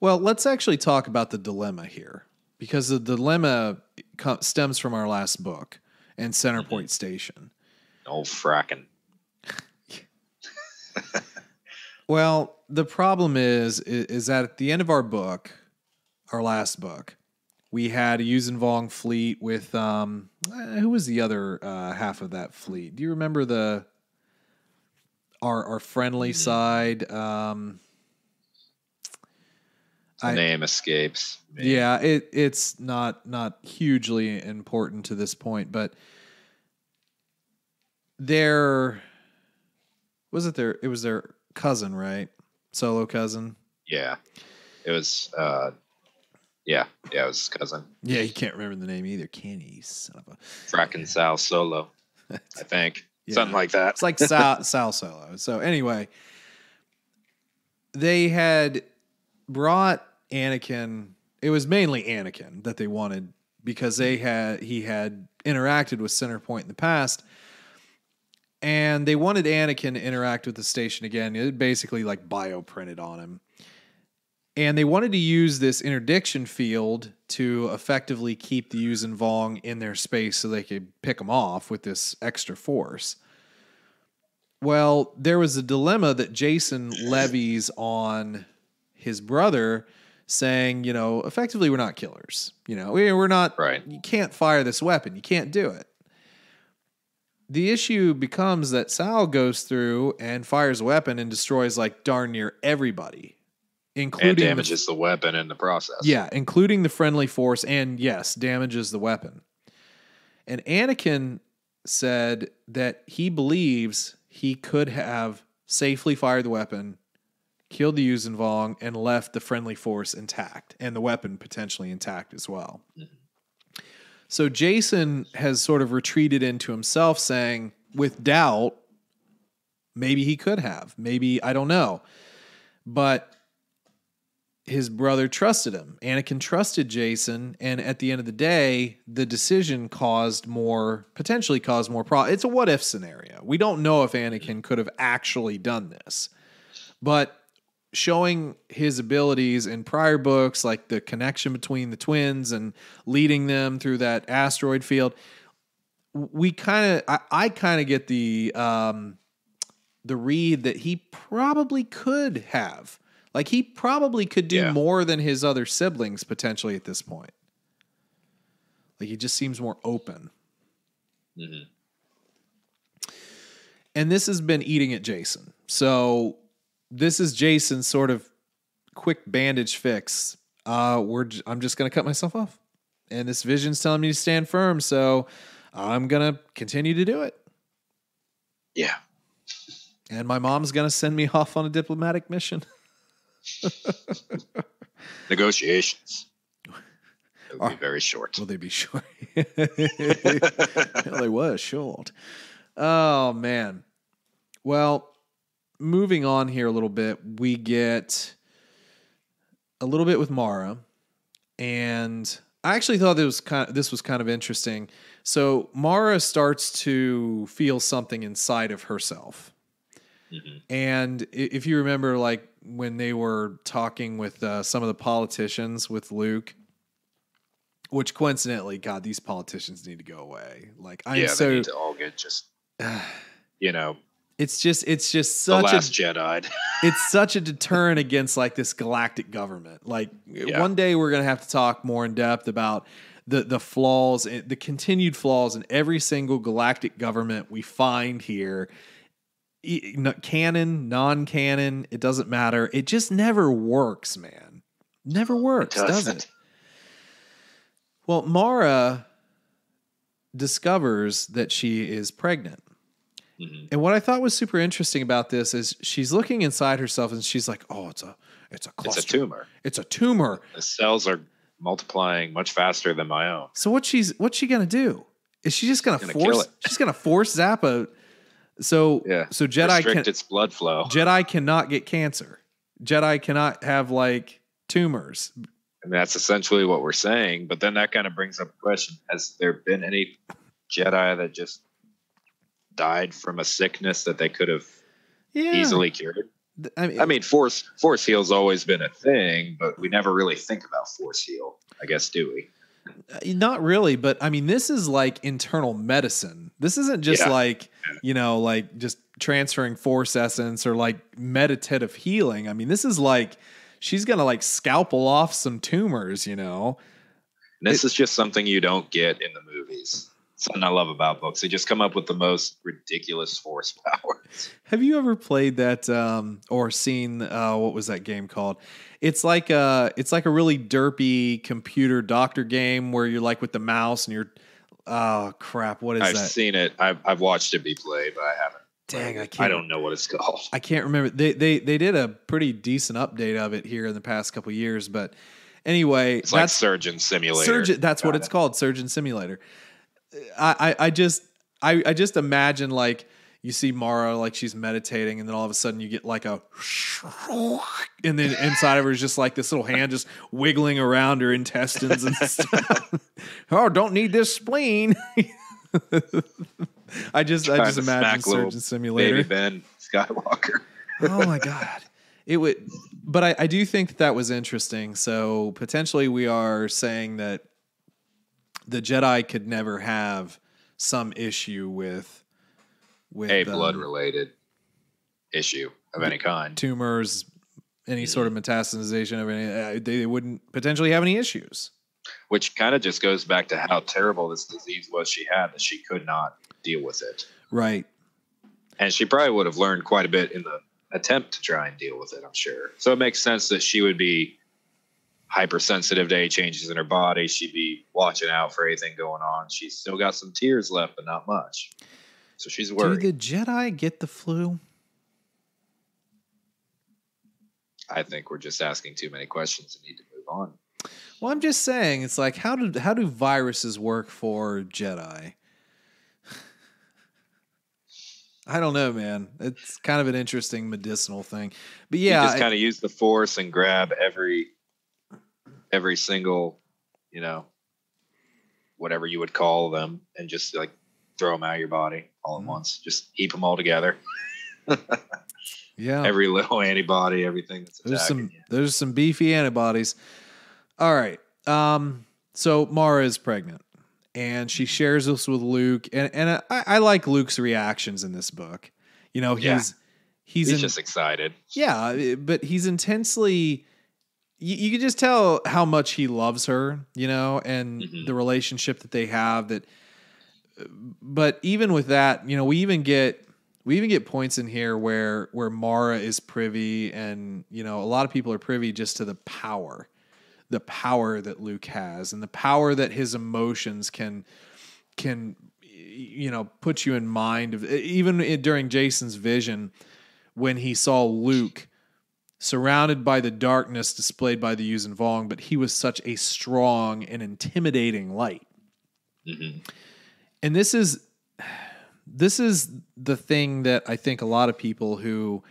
Well, let's actually talk about the dilemma here. Because the dilemma stems from our last book and Centerpoint Station. Old fracking. Well, the problem is that at the end of our book, our last book, we had a Yuuzhan Vong fleet with who was the other half of that fleet? Do you remember our friendly side? The name escapes me. Yeah, it's not hugely important to this point, but it was their cousin, right? Solo cousin. Yeah. It was it was his cousin. Yeah, you can't remember the name either, can he? Son of a Frackin' Sal Solo, I think. Yeah. Something like that. It's like Sal Solo. So anyway, they had brought Anakin. It was mainly Anakin that they wanted because he had interacted with Centerpoint in the past. And they wanted Anakin to interact with the station again. It basically like bioprinted on him. And they wanted to use this interdiction field to effectively keep the Yuuzhan Vong in their space so they could pick them off with this extra force. Well, there was a dilemma that Jason levies on his brother saying, effectively we're not killers. We're not, right. You can't fire this weapon. You can't do it. The issue becomes that Sal goes through and fires a weapon and destroys like darn near everybody. Including and damages the weapon in the process. Yeah, including the friendly Force, and yes, damages the weapon. And Anakin said that he believes he could have safely fired the weapon, killed the Yuuzhan Vong, and left the friendly Force intact, and the weapon potentially intact as well. Mm-hmm. So Jason has sort of retreated into himself, saying, with doubt, maybe he could have. Maybe, I don't know. But his brother trusted him. Anakin trusted Jason, and at the end of the day, the decision potentially caused more problems. It's a what if scenario. We don't know if Anakin could have actually done this, but showing his abilities in prior books, like the connection between the twins and leading them through that asteroid field, I kind of get the read that he probably could have. Like, he probably could do more than his other siblings potentially at this point. Like, he just seems more open. Mm-hmm. And this has been eating at Jason. So this is Jason's sort of quick bandage fix. I'm just going to cut myself off. And this vision's telling me to stand firm, so I'm going to continue to do it. Yeah. And my mom's going to send me off on a diplomatic mission. Negotiations. It'll be very short. Will they be short? Well, they were short. Oh, man. Well, moving on here a little bit, we get a little bit with Mara. And I actually thought this was kind of interesting. So Mara starts to feel something inside of herself. Mm-hmm. And if you remember, like, when they were talking with some of the politicians with Luke, which coincidentally, God, these politicians need to go away. Like, they need to all get just, it's just such the last Jedi. It's such a deterrent against like this galactic government. Like, one day we're going to have to talk more in depth about the flaws, the continued flaws in every single galactic government we find here. Canon, non-canon, it doesn't matter. It just never works, man. Never works, does it? Well, Mara discovers that she is pregnant. Mm-hmm. And what I thought was super interesting about this is she's looking inside herself and she's like, "Oh, it's a cluster. It's a tumor. It's a tumor. The cells are multiplying much faster than my own." So what's she gonna do? Is she just gonna force? She's gonna force Zappa. So Jedi restrict its blood flow. Jedi cannot get cancer. Jedi cannot have like tumors. And that's essentially what we're saying. But then that kind of brings up a question: has there been any Jedi that just died from a sickness that they could have easily cured? I mean, force heal's always been a thing, but we never really think about force heal, I guess, do we? Not really, but I mean, this is like internal medicine. This isn't just like just transferring force essence or like meditative healing. I mean, this is like she's gonna like scalpel off some tumors, This is just something you don't get in the movies. Something I love about books. They just come up with the most ridiculous force powers. Have you ever played that or seen what was that game called? It's like a really derpy computer doctor game where you're like with the mouse and you're crap. What is that? I've seen it. I've watched it be played, but I haven't. Dang, I don't know what it's called. I can't remember. They did a pretty decent update of it here in the past couple of years, but anyway, it's like Surgeon Simulator. That's what it's called, Surgeon Simulator. I just imagine like you see Mara like she's meditating and then all of a sudden you get like a and then inside of her is just like this little hand just wiggling around her intestines and stuff. Oh, don't need this spleen. I just imagine Surgeon Simulator. Baby Ben Skywalker. Oh my God. It would, but I do think that was interesting. So potentially we are saying that the Jedi could never have some issue with a blood-related issue of any kind, tumors, any sort of metastasization of any. They wouldn't potentially have any issues. Which kind of just goes back to how terrible this disease was she had, that she could not deal with it. Right. And she probably would have learned quite a bit in the attempt to try and deal with it, I'm sure. So it makes sense that she would be hypersensitive to any changes in her body. She'd be watching out for anything going on. She's still got some tears left, but not much. So she's worried. Do the Jedi get the flu? I think we're just asking too many questions and need to move on. Well, I'm just saying, it's like, how do viruses work for Jedi? I don't know, man. It's kind of an interesting medicinal thing. But yeah, you just kind of use the Force and grab every every single, whatever you would call them, and just like throw them out of your body all at once. Just heap them all together. Yeah. Every little antibody, everything that's attacking you. There's some beefy antibodies. All right. So Mara is pregnant, and she shares this with Luke, and I like Luke's reactions in this book. He's just excited. Yeah, but he's intensely. You can just tell how much he loves her, and the relationship that they have. But even with that, we even get points in here where Mara is privy, and a lot of people are privy just to the power that Luke has, and the power that his emotions can put you in mind of. Even during Jason's vision, when he saw Luke surrounded by the darkness displayed by the Yuuzhan Vong, but he was such a strong and intimidating light. Mm-hmm. And this is the thing that I think a lot of people who,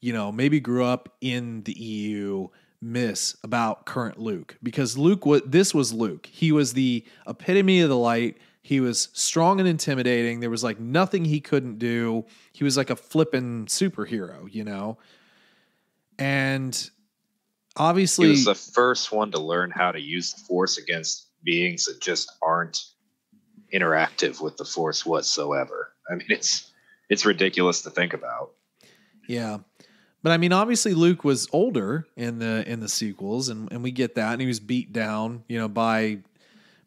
maybe grew up in the EU miss about current Luke, because this was Luke. He was the epitome of the light. He was strong and intimidating. There was like nothing he couldn't do. He was like a flippin' superhero, And obviously, he was the first one to learn how to use the Force against beings that just aren't interactive with the Force whatsoever. I mean, it's ridiculous to think about. Yeah. But I mean, obviously Luke was older in the sequels, and we get that, and he was beat down, by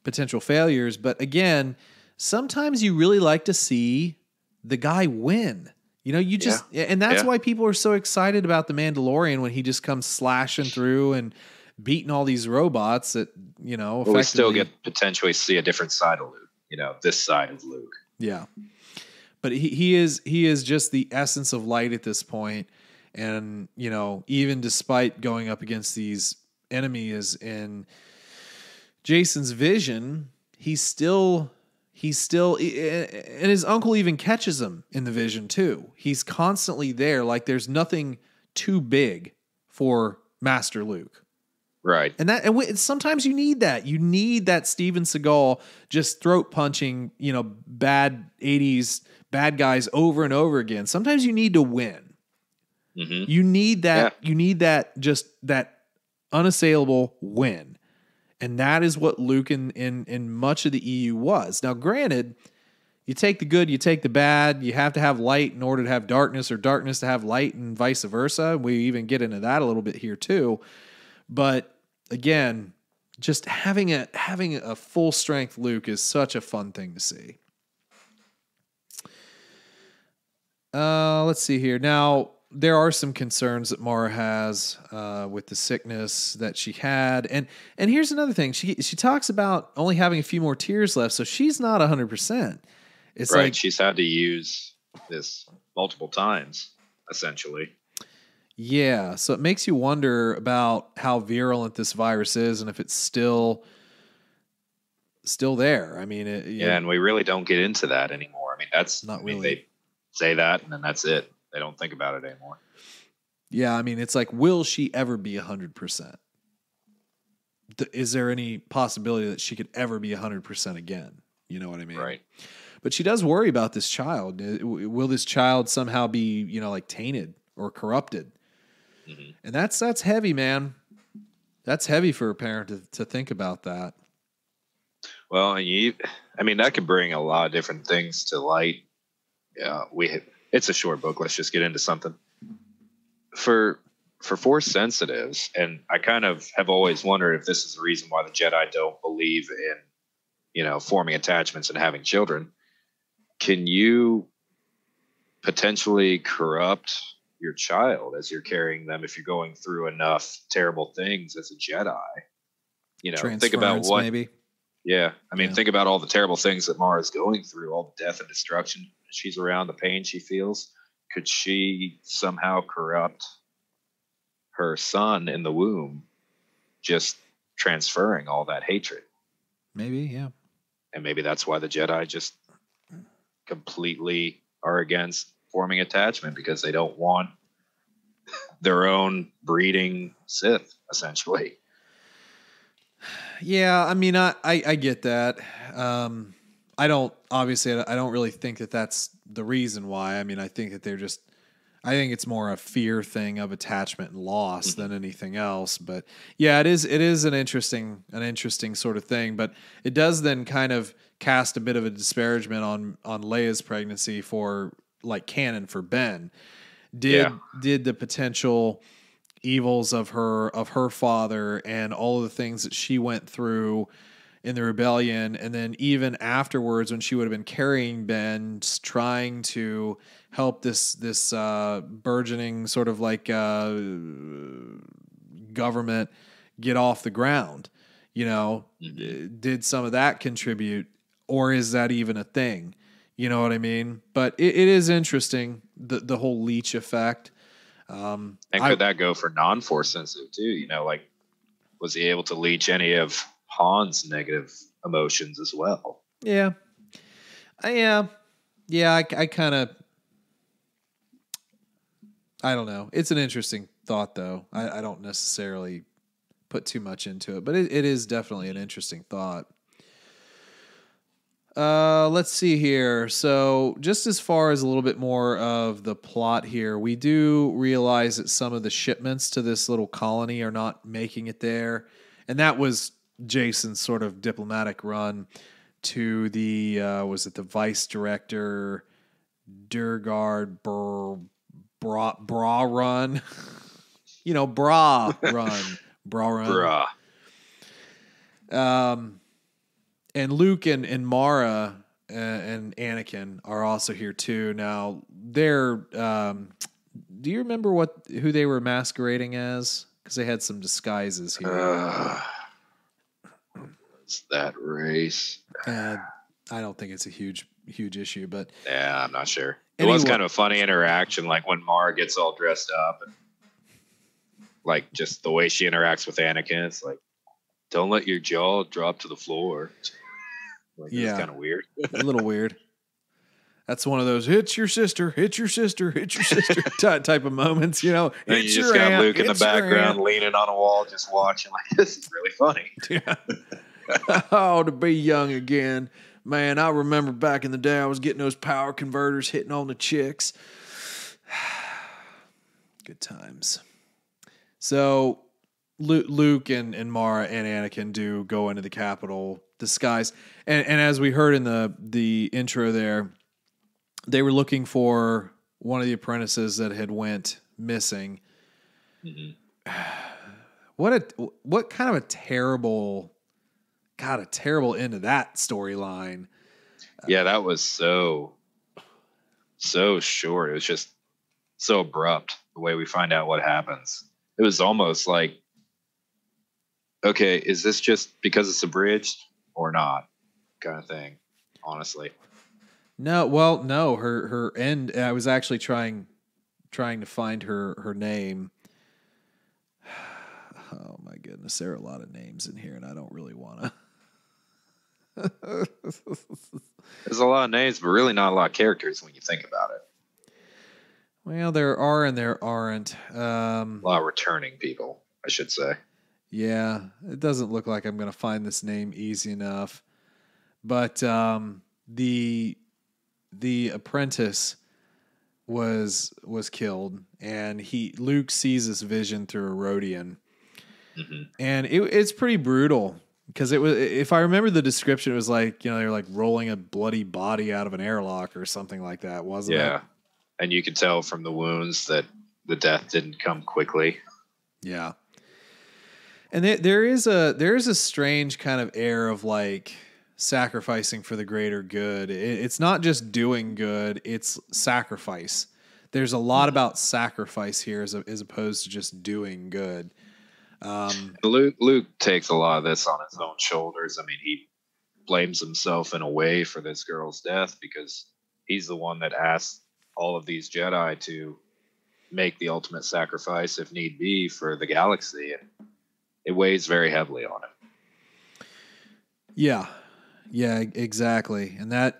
potential failures. But again, sometimes you really like to see the guy win. And that's why people are so excited about The Mandalorian, when he just comes slashing through and beating all these robots that, But we still get potentially see a different side of Luke, this side of Luke. Yeah. But he is just the essence of light at this point. And, even despite going up against these enemies in Jason's vision, he's still, and his uncle even catches him in the vision too. He's constantly there. Like there's nothing too big for Master Luke. Right. And sometimes you need that. You need that Steven Seagal just throat punching, bad 80s bad guys over and over again. Sometimes you need to win. Mm-hmm. You need that. Yeah. You need that unassailable win. And that is what Luke in much of the EU was. Now, granted, you take the good, you take the bad. You have to have light in order to have darkness, or darkness to have light, and vice versa. We even get into that a little bit here too. But again, just having a full strength Luke is such a fun thing to see. Let's see here. Now, there are some concerns that Mara has with the sickness that she had. And here's another thing. She talks about only having a few more tears left, so she's not 100%. It's right. Like she's had to use this multiple times, essentially. Yeah, so it makes you wonder about how virulent this virus is, and if it's still there. I mean, and we really don't get into that anymore. I mean, that's not really. They say that, and then that's it. They don't think about it anymore. Yeah, I mean, it's like, will she ever be 100%? Is there any possibility that she could ever be 100% again? You know what I mean? Right. But she does worry about this child. Will this child somehow be, like tainted or corrupted? Mm-hmm. And that's heavy, man. That's heavy for a parent to think about that. Well, that could bring a lot of different things to light. Yeah, it's a short book. Let's just get into something. For Force sensitives, and I kind of have always wondered if this is the reason why the Jedi don't believe in, forming attachments and having children. Can you potentially corrupt your child as you're carrying them if you're going through enough terrible things as a Jedi? Think about what maybe. Yeah, think about all the terrible things that Mara's going through, all the death and destruction she's around, the pain she feels. Could she somehow corrupt her son in the womb, just transferring all that hatred? Maybe, yeah. And maybe that's why the Jedi just completely are against forming attachment, because they don't want their own breeding Sith, essentially. Yeah, I mean, I get that. I don't really think that that's the reason why. I mean, I think that I think it's more a fear thing of attachment and loss than anything else. But yeah, it is an interesting sort of thing. But it does then kind of cast a bit of a disparagement on Leia's pregnancy for like canon for Ben. Did the potential evils of her father and all of the things that she went through in the rebellion, and then even afterwards when she would have been carrying Ben, trying to help this burgeoning sort of like government get off the ground, did some of that contribute, or is that even a thing? You know what I mean? But it is interesting, the whole leech effect. And could that go for non-force sensitive too? Like, was he able to leech any of Han's negative emotions as well? Yeah. I kind of, I don't know. It's an interesting thought, though. I don't necessarily put too much into it, but it is definitely an interesting thought. Let's see here. So just as far as a little bit more of the plot here, we do realize that some of the shipments to this little colony are not making it there. And that was Jason's sort of diplomatic run to the, was it the vice director, Durgard Bra run? Bra run. Bra run. Bruh. And Luke and Mara and Anakin are also here too. Now they're. Do you remember who they were masquerading as? Because they had some disguises here. What's that race? I don't think it's a huge issue, but yeah, I'm not sure. It was kind of a funny interaction, like when Mara gets all dressed up, and like just the way she interacts with Anakin. It's like, don't let your jaw drop to the floor. Like, yeah, it's kind of weird. A little weird. That's one of those hit your sister type of moments, And you just got Luke in the background leaning on a wall, just watching. Like, this is really funny. Yeah. Oh, to be young again, man! I remember back in the day, I was getting those power converters, hitting on the chicks. Good times. So Luke and Mara and Anakin do go into the Capitol disguise, and as we heard in the intro there, they were looking for one of the apprentices that had went missing. Mm-hmm. What kind of a terrible end to that storyline. Yeah, that was so short. It was just so abrupt the way we find out what happens. It was almost like, okay, is this just because it's abridged or not, kind of thing, honestly. No, well, no, her end, I was actually trying to find her name. Oh my goodness, there are a lot of names in here and I don't really want to. There's a lot of names, but really not a lot of characters when you think about it. Well, there are and there aren't. A lot of returning people, I should say. Yeah, it doesn't look like I'm going to find this name easy enough. But the apprentice was killed, and Luke sees this vision through a Rodian, and it's pretty brutal. Because it was, if I remember the description, it was like, they were like rolling a bloody body out of an airlock or something like that, wasn't it? Yeah. And you could tell from the wounds that the death didn't come quickly. Yeah. And there is a strange kind of air of like sacrificing for the greater good. It's not just doing good, it's sacrifice. There's a lot about sacrifice here as opposed to just doing good. Luke takes a lot of this on his own shoulders. I mean, he blames himself in a way for this girl's death because he's the one that asked all of these Jedi to make the ultimate sacrifice, if need be, for the galaxy, and it weighs very heavily on him. Yeah, exactly, and that's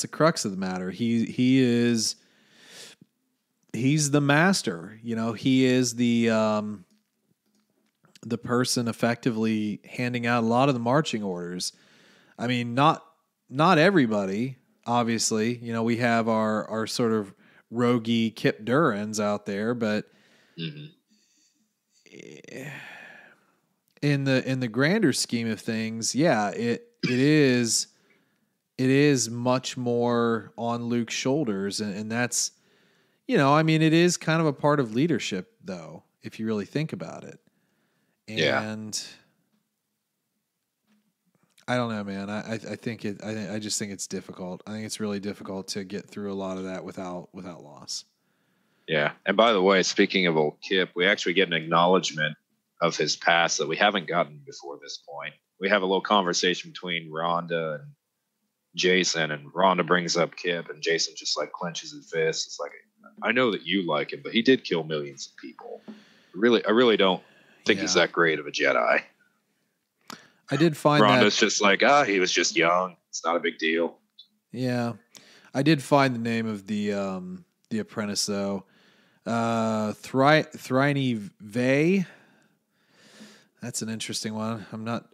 the crux of the matter. He's the master, he is the the person effectively handing out a lot of the marching orders. I mean, not everybody, obviously. You know, we have our sort of roguey Kip Durans out there, but in the grander scheme of things, yeah, it is much more on Luke's shoulders, and that's, you know, I mean, it is kind of a part of leadership, though, if you really think about it. And I don't know, man. I just think it's difficult. I think it's really difficult to get through a lot of that without loss. Yeah. And by the way, speaking of old Kip, we actually get an acknowledgement of his past that we haven't gotten before this point. We have a little conversation between Rhonda and Jason, and Rhonda brings up Kip, and Jason just like clenches his fist. It's like, I know that you like him, but he did kill millions of people. I really don't think he's that great of a Jedi. I did find Rhonda's just like, he was just young. It's not a big deal. Yeah. I did find the name of the apprentice, though. Thryne Vey. That's an interesting one.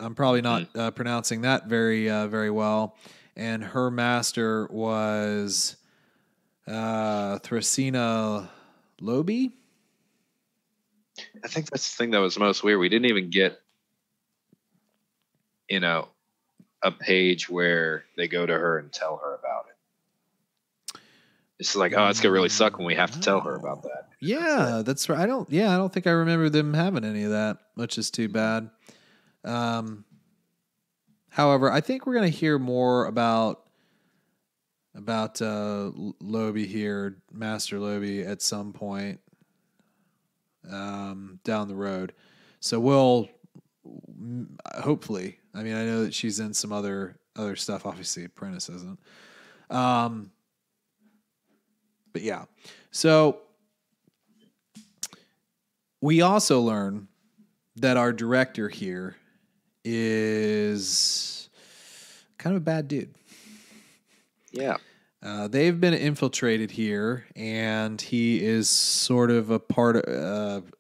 I'm probably not pronouncing that very well. And her master was Thracina Lobi. I think that's the thing that was most weird. We didn't even get, you know, a page where they go to her and tell her about it. It's like, it's gonna really suck when we have to tell her about that. Yeah, that's right. I don't think I remember them having any of that, which is too bad. However, I think we're gonna hear more about Lobi here, Master Lobi, at some point down the road. So we'll hopefully. I mean, I know that she's in some other stuff. Obviously, Apprentice isn't. But yeah. So we also learn that our director here is kind of a bad dude. Yeah. They've been infiltrated here, and he is sort of a part of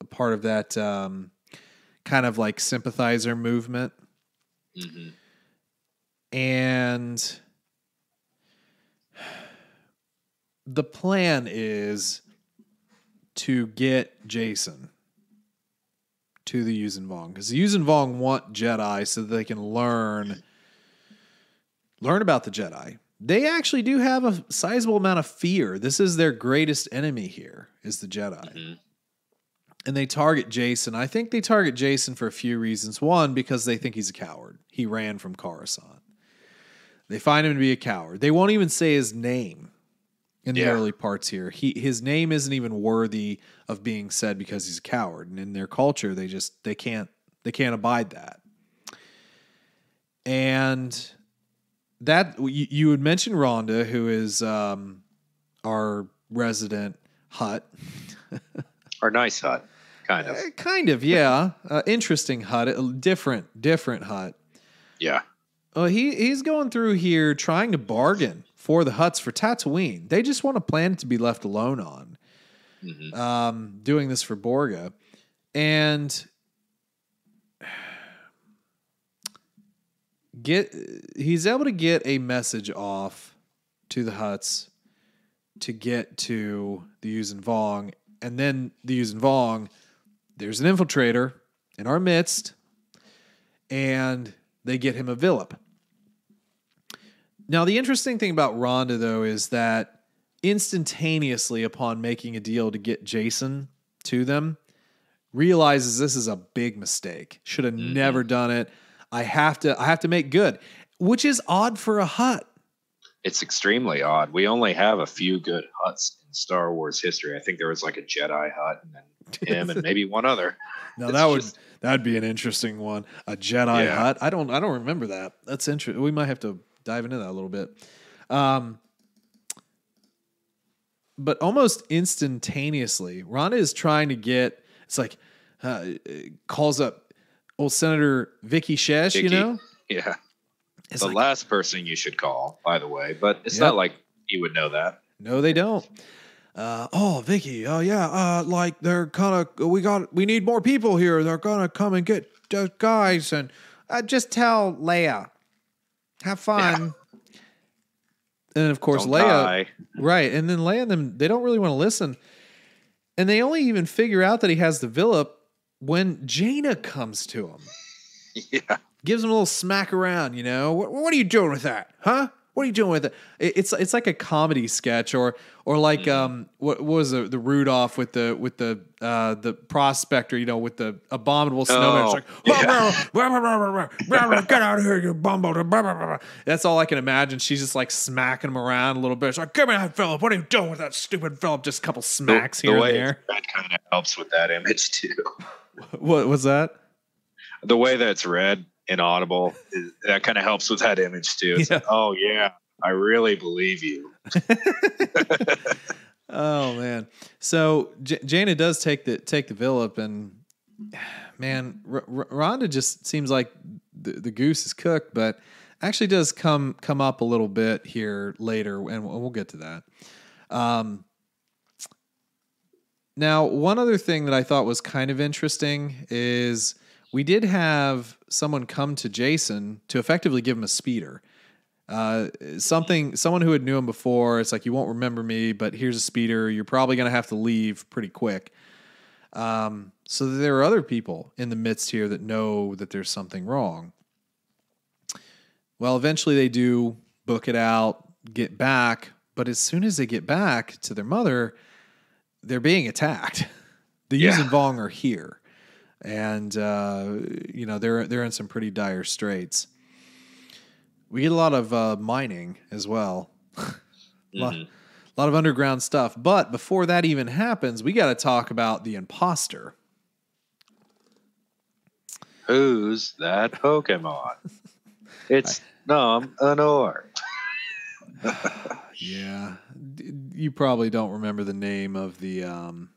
that kind of like sympathizer movement. Mm-hmm. And the plan is to get Jason to the Yuuzhan Vong, because the Yuuzhan Vong want Jedi so that they can learn about the Jedi. They actually do have a sizable amount of fear. This is their greatest enemy here, is the Jedi. Mm-hmm. And they target Jason. I think they target Jason for a few reasons. One, because they think he's a coward. He ran from Coruscant. They find him to be a coward. They won't even say his name in the early parts here. His name isn't even worthy of being said because he's a coward. And in their culture, they can't abide that. And that you would mention Rhonda, who is our resident Hutt. Our nice Hutt, kind of. Kind of, yeah. Interesting Hutt, different Hutt. Yeah. He's going through here trying to bargain for the Hutts for Tatooine. They just want a planet to be left alone on. Mm-hmm. Doing this for Borga. And he's able to get a message off to the Hutts to get to the Yuuzhan Vong. And then the Yuuzhan Vong, there's an infiltrator in our midst, and they get him a Villip. Now, the interesting thing about Rhonda, though, is that instantaneously upon making a deal to get Jason to them, realizes this is a big mistake. Should have never done it. I have to make good, which is odd for a Hutt. It's extremely odd. We only have a few good Hutts in Star Wars history. I think there was like a Jedi Hutt and then him and maybe one other. No, that'd be an interesting one. A Jedi Hutt. I don't remember that. That's interesting. We might have to dive into that a little bit. But almost instantaneously, Rhonda is trying to get. It's like calls up old Senator Vicky Shesh. You know, yeah. It's the last person you should call, by the way, but it's not like you would know that. No, they don't. Oh, Vicky, like they're we need more people here. They're gonna come and get the guys, and just tell Leia, have fun. Yeah. And of course, Don't Leia, die. right? And then Leia and them, they don't really want to listen, and they only even figure out that he has the Villip when Jaina comes to him. Yeah, gives him a little smack around. What are you doing with that, huh? What are you doing with it? It's like a comedy sketch, or like what was the Rudolph with the prospector, with the abominable snowman. It's like, get out of here, you bumbo. That's all I can imagine. She's just like smacking him around a little bit. She's like, give me that Philip. What are you doing with that stupid Philip? Just a couple smacks here and there. That kind of helps with that image too. What was that? The way that it's read inaudible, that kind of helps with that image too. It's like, oh yeah, I really believe you. Oh man. So Jaina does take the Villip, and man, Rhonda just seems like the goose is cooked, but actually does come up a little bit here later, and we'll get to that. Now, one other thing that I thought was kind of interesting is we did have someone come to Jason to effectively give him a speeder. Someone who had knew him before. It's like, you won't remember me, but here's a speeder. You're probably going to have to leave pretty quick. So there are other people in the midst here that know that there's something wrong. Well, eventually they do book it out, get back. But as soon as they get back to their mother, they're being attacked. The Yuuzhan Vong are here. And, they're in some pretty dire straits. We get a lot of mining as well. A lot of underground stuff. But before that even happens, we got to talk about the imposter. Who's that Pokemon? It's Nom Anor. Yeah. You probably don't remember the name of the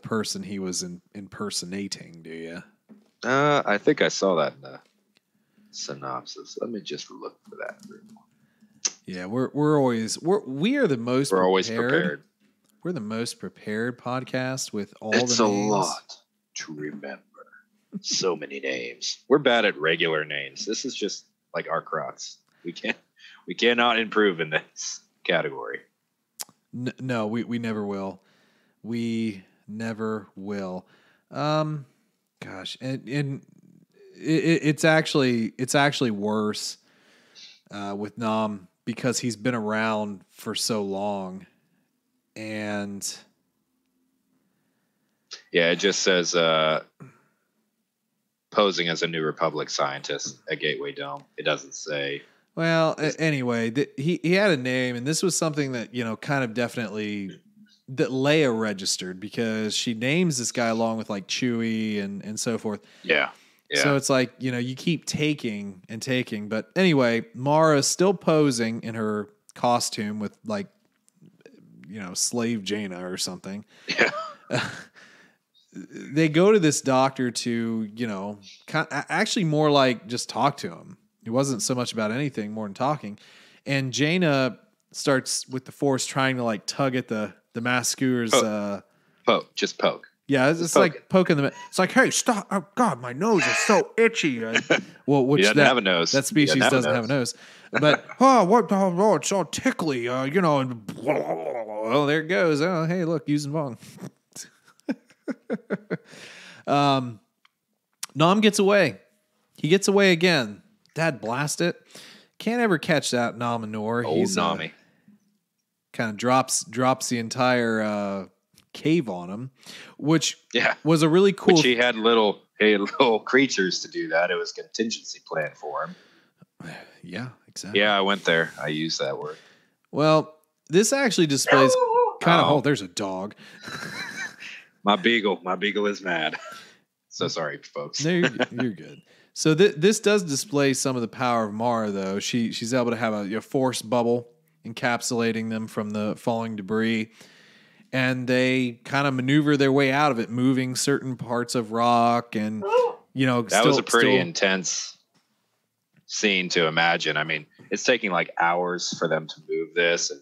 person he was impersonating, do you? I think I saw that in the synopsis. Let me just look for that. Yeah, we are the most. We're always prepared. We're the most prepared podcast with all it's the a names. lot to remember. So many names. We're bad at regular names. This is just like our crux. We cannot improve in this category. No, we never will. We never will. Gosh, and it's actually worse with Nom because he's been around for so long, and yeah, it just says posing as a New Republic scientist at Gateway Dome. It doesn't say. Well, anyway, he had a name, and this was something that kind of definitely that Leia registered because she names this guy along with like Chewie and so forth. Yeah. Yeah. So it's like, you keep taking and taking. But anyway, Mara's still posing in her costume with like, slave Jaina or something. Yeah. They go to this doctor to, actually more like just talk to him. It wasn't so much about anything more than talking. And Jaina starts with the Force trying to like tug at the Maskeur's. Poke. Just poke. Yeah, it's like poking them. It's like, hey, stop! Oh God, my nose is so itchy. Well, which doesn't have a nose. That species doesn't have a nose. But it's all tickly. And well, there it goes. Oh, hey, look, Yuuzhan Vong. Nom gets away. He gets away again. Dad blast it. Can't ever catch that Nom Anor. Old Nami. Kind of drops the entire cave on him, which was a really cool. Which he had little creatures to do that. It was contingency plan for him. Yeah, exactly. Yeah, I went there. I used that word. Well, this actually displays kind of. Oh, there's a dog. My beagle is mad. So sorry, folks. No, you're good. So this does display some of the power of Mara, though. She's able to have a force bubble encapsulating them from the falling debris. And they kind of maneuver their way out of it, moving certain parts of rock, and that was a pretty intense scene to imagine. I mean, it's taking like hours for them to move this, and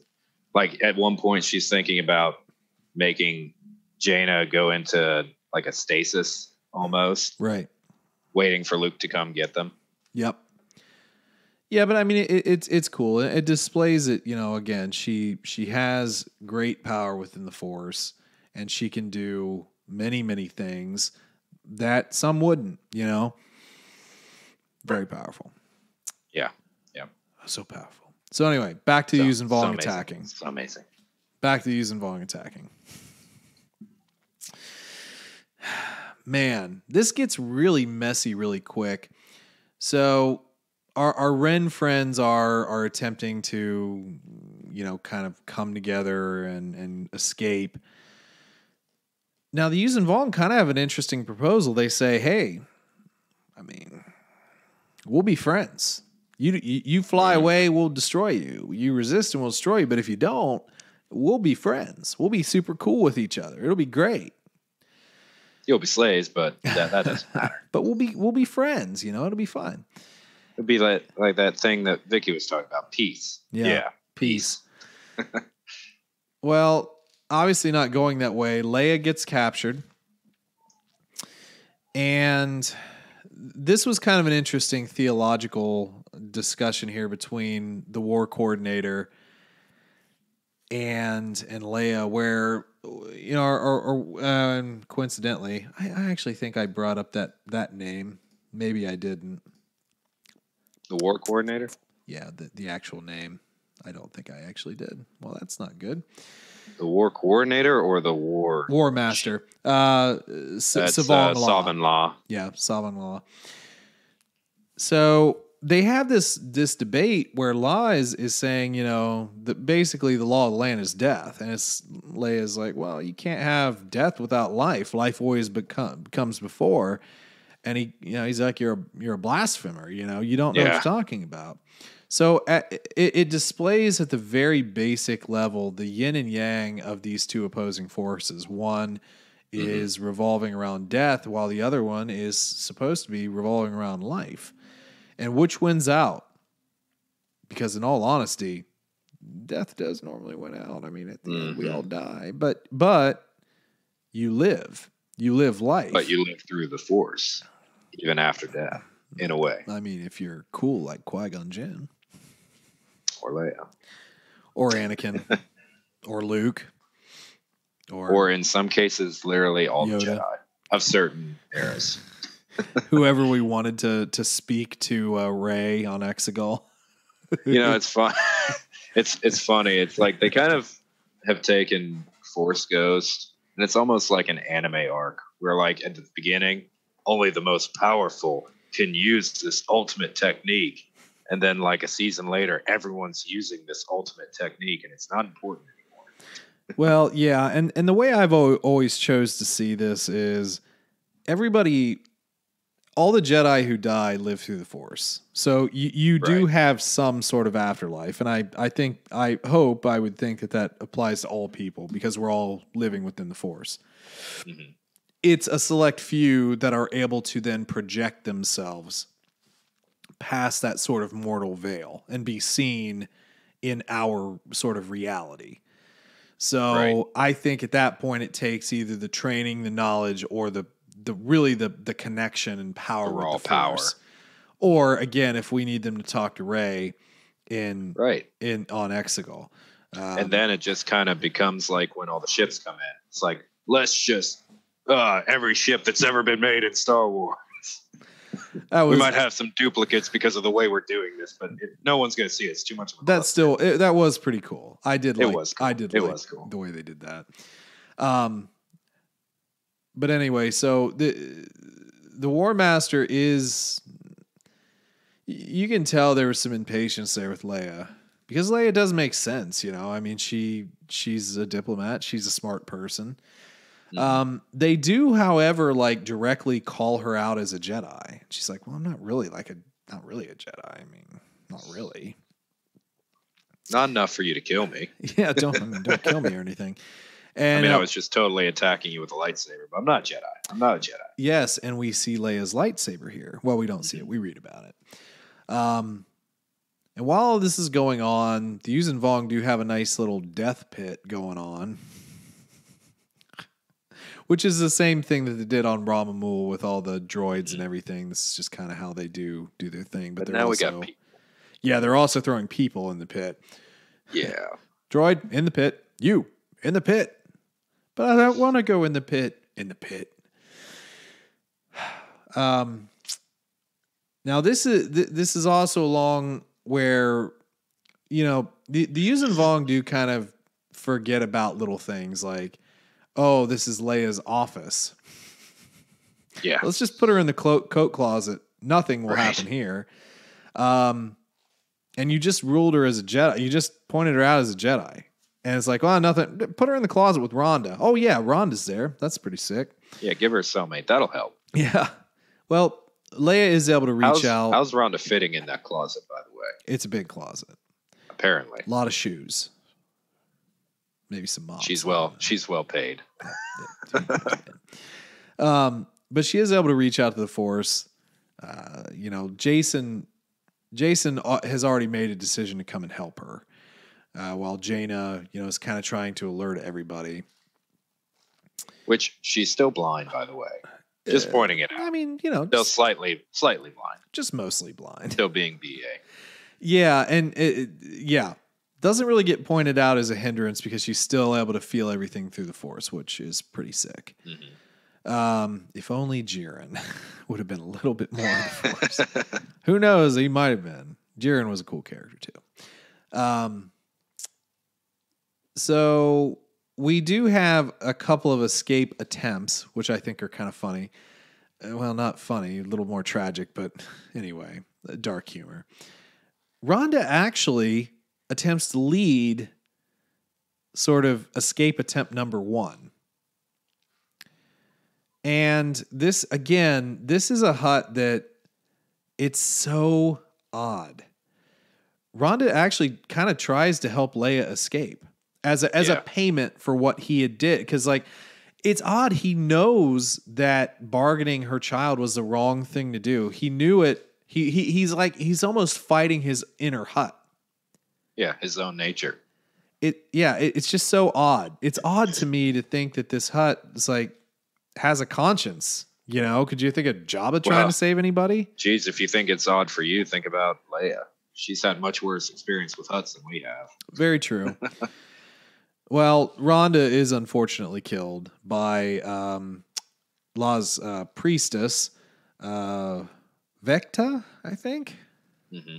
Like at one point, she's thinking about making Jaina go into like a stasis almost, Right. waiting for Luke to come get them. Yep. Yeah, but I mean, it's cool. It displays it. Again, she has great power within the Force, and she can do many things that some wouldn't. Very powerful. Yeah. So powerful. So anyway, back to using Vong attacking. So amazing. Back to using Vong attacking. Man, this gets really messy really quick. So our Ren friends are attempting to, kind of come together and escape. Now, the Yuuzhan Vong kind of have an interesting proposal. They say, hey, I mean, we'll be friends. You fly away, we'll destroy you. You resist and we'll destroy you. But if you don't, we'll be friends. We'll be super cool with each other. It'll be great. You'll be slaves, but that doesn't matter. But we'll be friends. It'll be fine. It'll be like that thing that Vicky was talking about. Peace. Yeah. Peace. Well, obviously not going that way. Leia gets captured. And this was kind of an interesting theological discussion here between the war coordinator and Leia, where coincidentally, I actually think I brought up that name. Maybe I didn't. The war coordinator? Yeah, the actual name. I don't think I actually did. Well, that's not good. The war coordinator or the war master? Savon Law. Yeah, Savon Law. So they have this debate where Law is saying, that basically the law of the land is death, and Leia's like, well, you can't have death without life. Life always comes before, and he's like, you're a blasphemer. You don't know what you're talking about. So it displays at the very basic level the yin and yang of these two opposing forces. One is revolving around death, while the other one is supposed to be revolving around life. And which wins out? Because in all honesty, death does normally win out. I mean, at the end, we all die. But you live. You live life. But you live through the Force, even after death, in a way. I mean, if you're cool like Qui-Gon Jinn. Or Leia. Or Anakin. Or Luke. Or in some cases, literally all Yoda. The Jedi of certain eras. Whoever we wanted to speak to Rey on Exegol. It's fun. It's funny. It's like they kind of have taken Force Ghost, and it's almost like an anime arc where, like, at the beginning, only the most powerful can use this ultimate technique. And then, like, a season later, everyone's using this ultimate technique, and it's not important anymore. Well, yeah. And the way I've always chose to see this is everybody, all the Jedi who die live through the Force. So you do have some sort of afterlife. And I would think that applies to all people because we're all living within the Force. Mm-hmm. It's a select few that are able to then project themselves past that sort of mortal veil and be seen in our sort of reality. So I think at that point it takes either the training, the knowledge, or the connection and power with the Force. Or again, if we need them to talk to Rey on Exegol. And then it just kind of becomes like when all the ships come in. It's like, let's just every ship that's ever been made in Star Wars. We might have some duplicates because of the way we're doing this, but no one's going to see it. It's too much of a that was pretty cool. I did like cool. The way they did that. But anyway, so the War Master is, you can tell there was some impatience there with Leia because Leia does make sense. I mean, she's a diplomat. She's a smart person. They do, however, like directly call her out as a Jedi. She's like, well, I'm not really a Jedi. I mean, not really. Not enough for you to kill me. Yeah, don't kill me or anything. And I was just totally attacking you with a lightsaber, but I'm not Jedi. I'm not a Jedi. Yes, and we see Leia's lightsaber here. Well, we don't see it. We read about it. And while all this is going on, the Yuuzhan Vong do have a nice little death pit going on, which is the same thing that they did on Ramamul with all the droids and everything. This is just kind of how they do their thing. But now also, we got people. Yeah, they're also throwing people in the pit. Yeah. Droid in the pit. You in the pit. But I don't want to go in the pit. In the pit. Now this is also along where, you know, the Yuuzhan Vong do kind of forget about little things like, oh, this is Leia's office. Yeah. Let's just put her in the coat closet. Nothing will happen here. And you just ruled her as a Jedi. You just pointed her out as a Jedi. And it's like, well, nothing. Put her in the closet with Rhonda. Oh, yeah, Rhonda's there. That's pretty sick. Yeah, give her a cellmate. That'll help. Yeah. Well, Leia is able to reach out. How's Rhonda fitting in that closet, by the way? It's a big closet. Apparently. A lot of shoes. Maybe some mops. She's well paid. But she is able to reach out to the Force. You know, Jason has already made a decision to come and help her. While Jaina, you know, is kind of trying to alert everybody. Which she's still blind, by the way. Just pointing it out. I mean, you know, still slightly blind. Just mostly blind. Still being BA. Yeah, and doesn't really get pointed out as a hindrance because she's still able to feel everything through the Force, which is pretty sick. Mm-hmm. If only Jiren would have been a little bit more in the Force. Who knows? He might have been. Jiren was a cool character too. So we do have a couple of escape attempts, which I think are kind of funny. Well, not funny, a little more tragic, but anyway, dark humor. Rhonda actually attempts to lead sort of escape attempt number 1. And this is a hut that it's so odd. Rhonda actually kind of tries to help Leia escape as a payment for what he had did. Because, like, it's odd. He knows that bargaining her child was the wrong thing to do. He knew it. He's almost fighting his inner hut. Yeah, his own nature. It's just so odd. It's odd to me to think that this hut is like has a conscience. You know, could you think of Jabba trying to save anybody? Geez, if you think it's odd for you, think about Leia. She's had much worse experience with huts than we have. Very true. Well, Rhonda is unfortunately killed by La's priestess, Vecta, I think. Mm-hmm.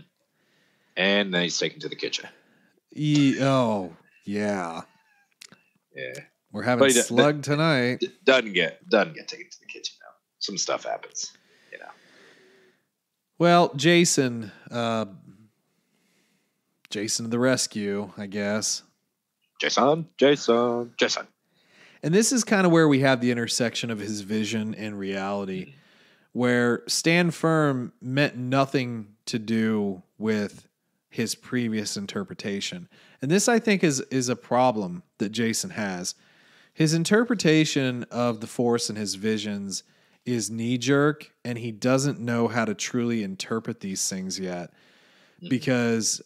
And then he's taken to the kitchen. Yeah. Yeah. We're having slug tonight. Doesn't get taken to the kitchen now. Some stuff happens, you know. Well, Jason to the rescue, I guess. Jason. And this is kind of where we have the intersection of his vision and reality, where stand firm meant nothing to do with his previous interpretation. And this, I think, is a problem that Jason has. His interpretation of the Force and his visions is knee-jerk, and he doesn't know how to truly interpret these things yet, because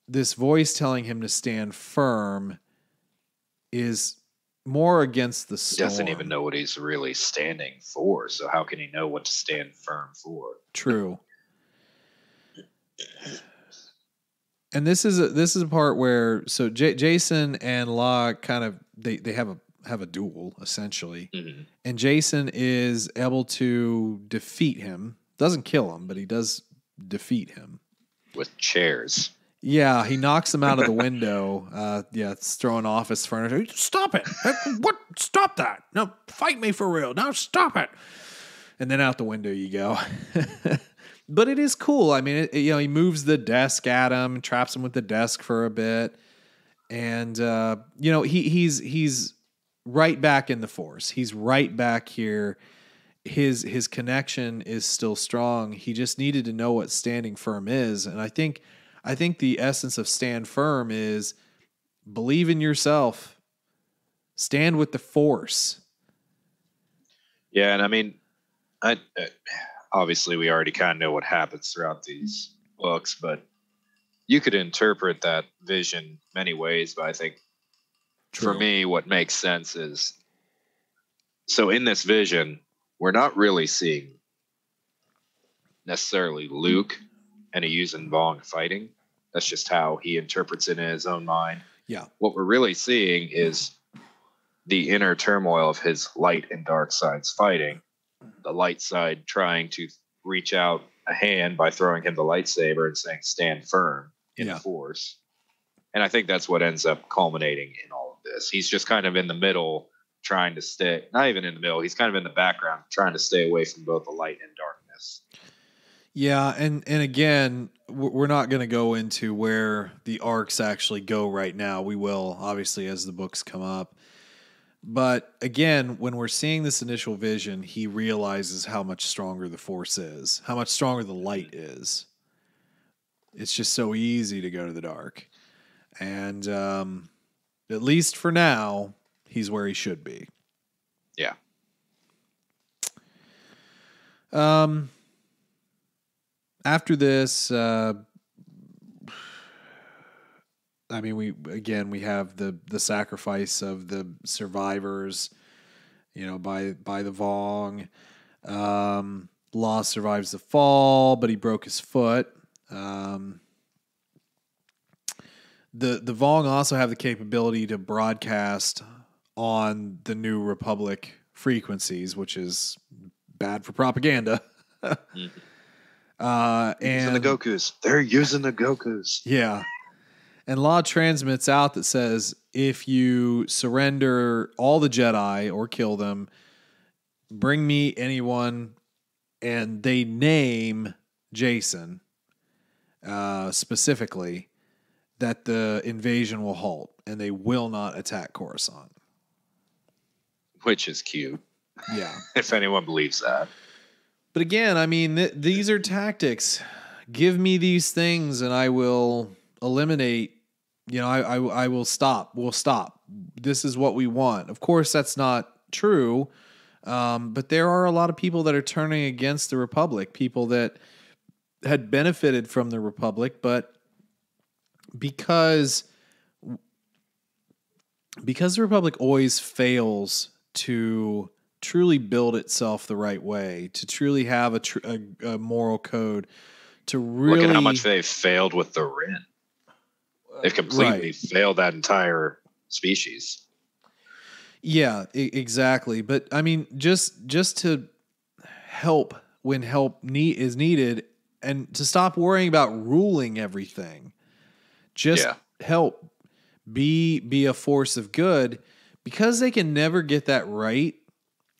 this voice telling him to stand firm is more against the storm. He doesn't even know what he's really standing for, so how can he know what to stand firm for? True. And this is a part where Jason and La kind of they have a duel essentially, and Jason is able to defeat him. Doesn't kill him, but he does defeat him with chairs. Yeah, he knocks him out of the window. It's throwing office furniture. Stop it! What? Stop that! No, fight me for real. Now stop it! And then out the window you go. But it is cool. I mean, he moves the desk at him, traps him with the desk for a bit, and he's right back in the Force. He's right back here. His connection is still strong. He just needed to know what standing firm is, and I think the essence of stand firm is believe in yourself, stand with the Force. Yeah, and I mean, obviously we already kind of know what happens throughout these books, but you could interpret that vision many ways, but I think for me, what makes sense is, so in this vision, we're not really seeing necessarily Luke and a Yuuzhan Vong fighting. That's just how he interprets it in his own mind. Yeah. What we're really seeing is the inner turmoil of his light and dark sides fighting. The light side trying to reach out a hand by throwing him the lightsaber and saying, stand firm in the Force. And I think that's what ends up culminating in all of this. He's just kind of in the middle, trying to stay, not even in the middle, he's kind of in the background, trying to stay away from both the light and darkness. Yeah, and again, we're not going to go into where the arcs actually go right now. We will, obviously, as the books come up. But again, when we're seeing this initial vision, he realizes how much stronger the Force is, how much stronger the light is. It's just so easy to go to the dark. And at least for now, he's where he should be. Yeah. After this, I mean, we have the sacrifice of the survivors, by the Vong. Law survives the fall, but he broke his foot. The Vong also have the capability to broadcast on the New Republic frequencies, which is bad for propaganda. Mm-hmm. And the Gokus. They're using the Gokus. Yeah. And Law transmits out that says, if you surrender all the Jedi or kill them, bring me anyone, and they name Jason specifically, that the invasion will halt and they will not attack Coruscant. Which is cute. Yeah. If anyone believes that. But again, I mean, these are tactics. Give me these things and I will eliminate, I will stop. We'll stop. This is what we want. Of course, that's not true. But there are a lot of people that are turning against the Republic, people that had benefited from the Republic, but because the Republic always fails to truly build itself the right way, to truly have a moral code, to really look at how much they've failed with the Rin. They've completely failed that entire species. Yeah, exactly. But I mean, just to help when help is needed, and to stop worrying about ruling everything. Just help, be a force of good, because they can never get that right.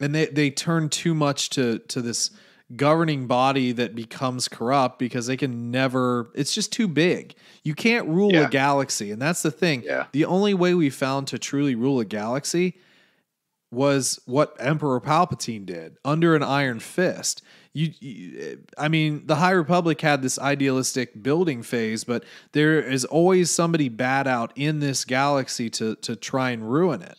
And they turn too much to this governing body that becomes corrupt because they can never, it's just too big. You can't rule a galaxy. And that's the thing. Yeah. The only way we found to truly rule a galaxy was what Emperor Palpatine did under an iron fist. I mean, the High Republic had this idealistic building phase, but there is always somebody bad out in this galaxy to try and ruin it.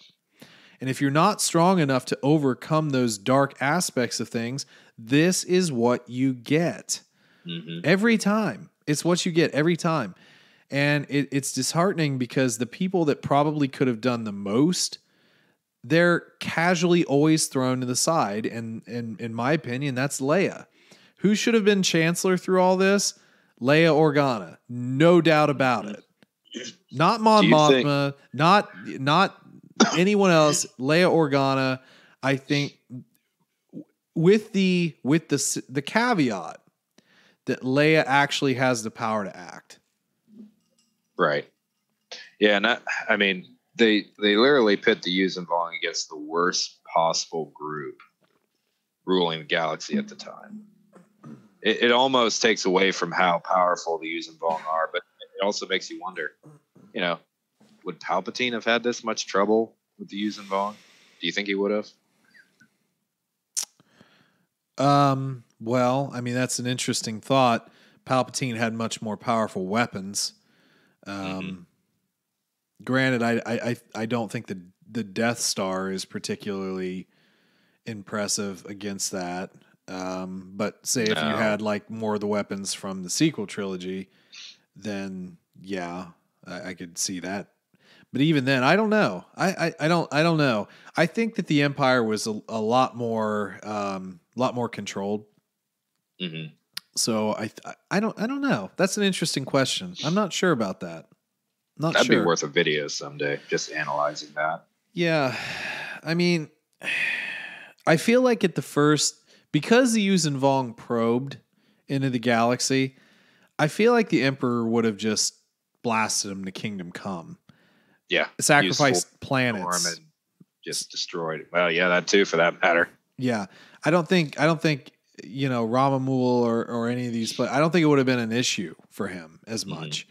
And if you're not strong enough to overcome those dark aspects of things, this is what you get. Mm-hmm. Every time. It's what you get every time. And it's disheartening because the people that probably could have done the most, they're casually always thrown to the side. And in my opinion, that's Leia. Who should have been Chancellor through all this? Leia Organa. No doubt about it. Not Mon Mothma, not anyone else. Leia Organa, I think, with the caveat that Leia actually has the power to act. Right. Yeah, and I mean, they literally pit the Yuuzhan Vong against the worst possible group ruling the galaxy at the time. It almost takes away from how powerful the Yuuzhan Vong are, but it also makes you wonder, would Palpatine have had this much trouble with the Yuuzhan Vong? Do you think he would have? Well, I mean, that's an interesting thought. Palpatine had much more powerful weapons. Granted, I don't think the Death Star is particularly impressive against that. But say if you had like more of the weapons from the sequel trilogy, then yeah, I could see that. But even then, I don't know. I don't know. I think that the Empire was a lot more controlled. Mm-hmm. So I don't know. That's an interesting question. I'm not sure about that. Not That'd sure. be worth a video someday, just analyzing that. Yeah, I mean, I feel like at the first, because the Yuuzhan Vong probed into the galaxy, I feel like the Emperor would have just blasted him to Kingdom Come. Yeah, Sacrificed planets and just destroyed. Well, yeah, that too, for that matter. Yeah, I don't think Ramamul or any of these, but I don't think it would have been an issue for him as much.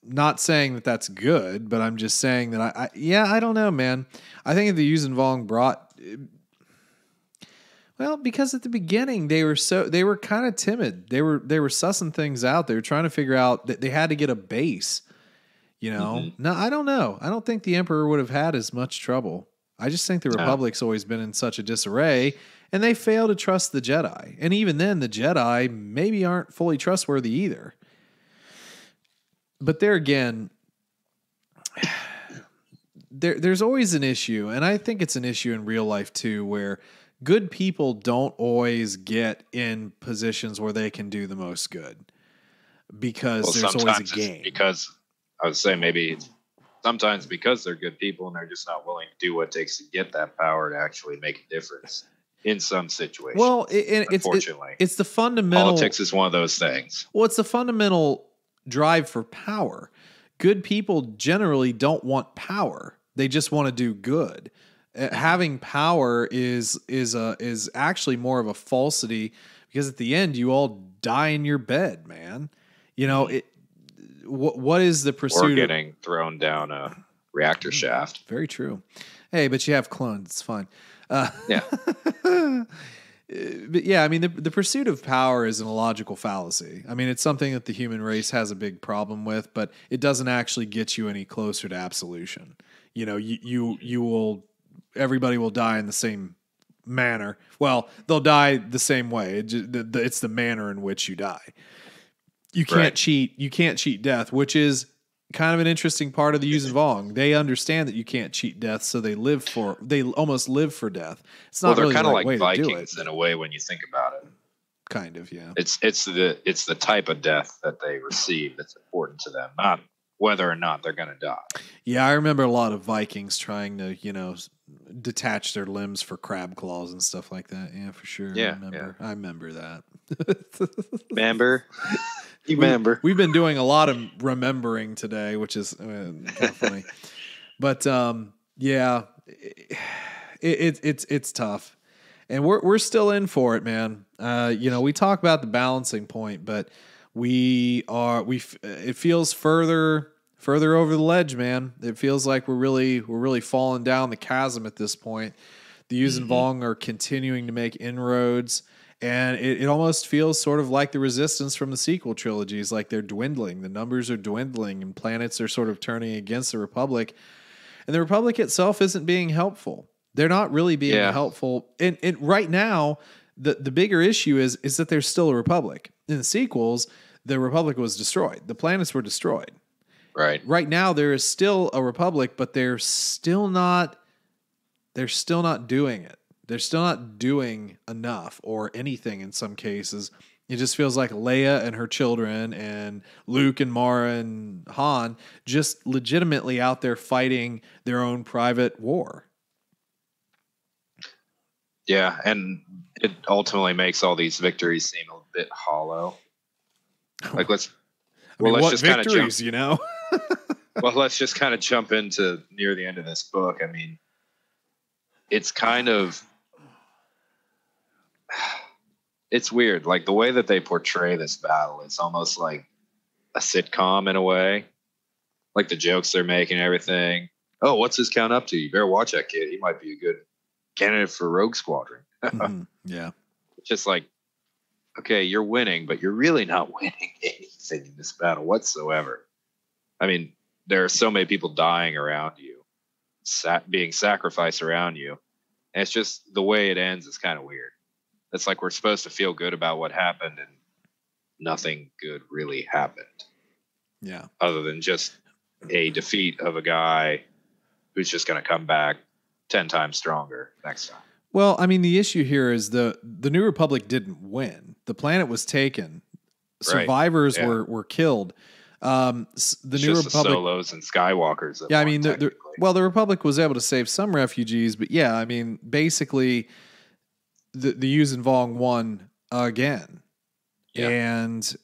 Not saying that that's good, but I'm just saying that I don't know, man. I think if the Yuuzhan Vong brought, well, because at the beginning they were kind of timid. They were sussing things out. They were trying to figure out that they had to get a base. No, I don't know. I don't think the Emperor would have had as much trouble. I just think the Republic's always been in such a disarray, and they fail to trust the Jedi. And even then, the Jedi maybe aren't fully trustworthy either. But there again, there's always an issue, and I think it's an issue in real life too, where good people don't always get in positions where they can do the most good because there's always a game. Because I would say maybe sometimes because they're good people and they're just not willing to do what it takes to get that power to actually make a difference in some situations. Well, unfortunately, it's the fundamental. Politics is one of those things. Well, it's the fundamental drive for power. Good people generally don't want power; they just want to do good. Having power is actually more of a falsity because at the end you all die in your bed, man. What is the pursuit? Or getting thrown down a reactor shaft. Very true. Hey, but you have clones. It's fine. Yeah. But yeah, I mean, the pursuit of power is an illogical fallacy. I mean, it's something that the human race has a big problem with, but it doesn't actually get you any closer to absolution. Everybody will die in the same manner. Well, they'll die the same way. It's the manner in which you die. You can't cheat. You can't cheat death, which is kind of an interesting part of the Yuuzhan Vong. They understand that you can't cheat death, so they almost live for death. It's not really kind of like Vikings in a way when you think about it. Kind of, yeah. It's the type of death that they receive that's important to them, not whether or not they're going to die. Yeah, I remember a lot of Vikings trying to, detach their limbs for crab claws and stuff like that. Yeah, for sure. Yeah, I remember that. Remember? You remember? We've been doing a lot of remembering today, which is kind of funny. But yeah, it's tough, and we're still in for it, man. We talk about the balancing point, but it feels further over the ledge, man. It feels like we're really falling down the chasm at this point. The Yuuzhan Vong are continuing to make inroads. And it almost feels sort of like the resistance from the sequel trilogies, like they're dwindling. The numbers are dwindling and planets are sort of turning against the Republic. And the Republic itself isn't being helpful. They're not really being helpful. And right now, the bigger issue is that there's still a Republic. In the sequels, the Republic was destroyed. The planets were destroyed. Right. Right now, there is still a Republic, but they're still not doing it. They're still not doing enough or anything in some cases. It just feels like Leia and her children and Luke and Mara and Han just legitimately out there fighting their own private war. Yeah, and it ultimately makes all these victories seem a bit hollow. Like let's just kind of jump. Well, let's just kind of jump into near the end of this book. I mean, it's kind of it's weird. Like the way that they portray this battle, it's almost like a sitcom in a way. Like the jokes they're making and everything. Oh, what's his count up to? You better watch that kid. He might be a good candidate for Rogue Squadron. Yeah. It's just like, okay, you're winning, but you're really not winning anything in this battle whatsoever. I mean, there are so many people dying around you, being sacrificed around you. And it's just the way it ends is kind of weird. It's like we're supposed to feel good about what happened, and nothing good really happened. Yeah. Other than just a defeat of a guy who's just going to come back 10 times stronger next time. Well, I mean, the issue here is the New Republic didn't win. The planet was taken. Survivors were killed. The New Republic, the Solos and Skywalkers. That I mean, the Republic was able to save some refugees, but yeah, I mean, basically, the Yuuzhan Vong won again, and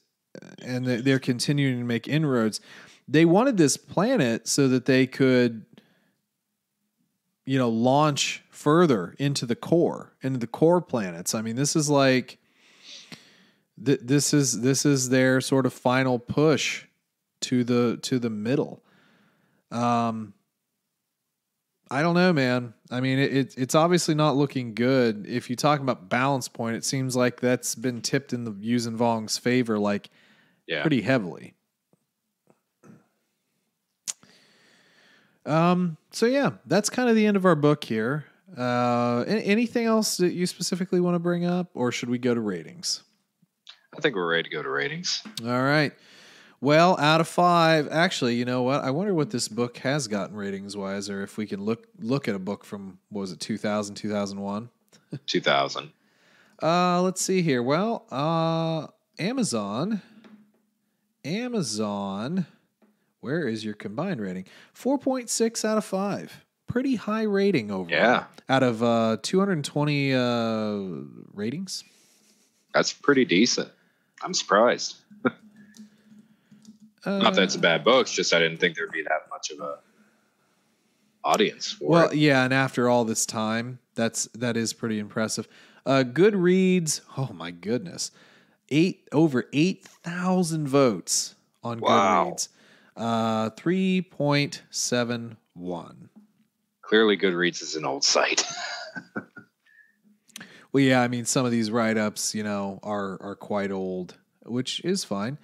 they're continuing to make inroads. They wanted this planet so that they could, launch further into the core planets. I mean, this is like this is their sort of final push to the middle. I don't know, man. I mean, it's obviously not looking good. If you talk about balance point, it seems like that's been tipped in the Yuuzhan Vong's favor, pretty heavily. So yeah, that's kind of the end of our book here. Anything else that you specifically want to bring up, or should we go to ratings? I think we're ready to go to ratings. All right. Well, out of 5, actually, you know what? I wonder what this book has gotten ratings wise, or if we can look at a book from, what was it, 2000, 2001? 2000. Let's see here. Well, Amazon, where is your combined rating? 4.6 out of 5. Pretty high rating overall. Yeah. Out of 220 ratings. That's pretty decent. I'm surprised. Not that it's a bad book, it's just I didn't think there'd be that much of a audience for it. Yeah, and after all this time, that is pretty impressive. Goodreads, oh my goodness. Over 8,000 votes on Goodreads. 3.71. Clearly Goodreads is an old site. Well, yeah, I mean, some of these write-ups, are quite old, which is fine.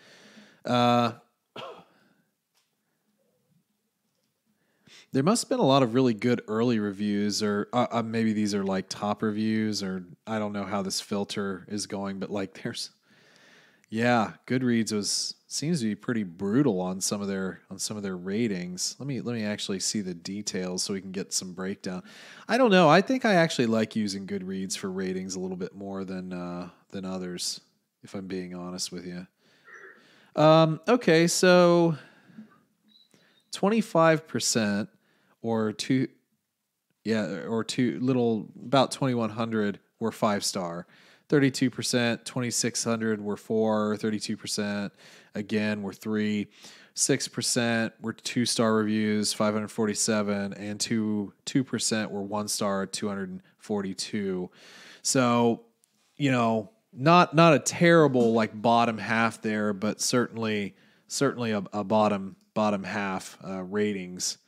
There must have been a lot of really good early reviews, or maybe these are like top reviews, or I don't know how this filter is going, but Goodreads seems to be pretty brutal on some of their ratings. Let me actually see the details so we can get some breakdown. I don't know. I think I actually like using Goodreads for ratings a little bit more than others, if I'm being honest with you. Okay, so 25%. Or about 2,100 were 5-star, 32%, 2,600 were 4, 32% again were 3, 6% were 2-star reviews, 547, and 2% were 1-star, 242. So, not a terrible bottom half there, but certainly a bottom half ratings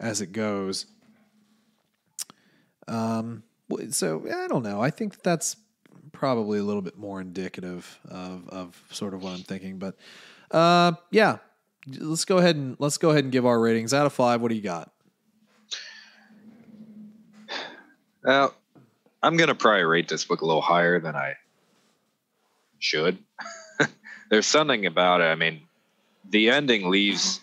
as it goes. So I don't know. I think that's probably a little bit more indicative of sort of what I'm thinking. But yeah, let's go ahead and give our ratings out of 5. What do you got? Well, I'm gonna probably rate this book a little higher than I should. There's something about it. I mean, the ending leaves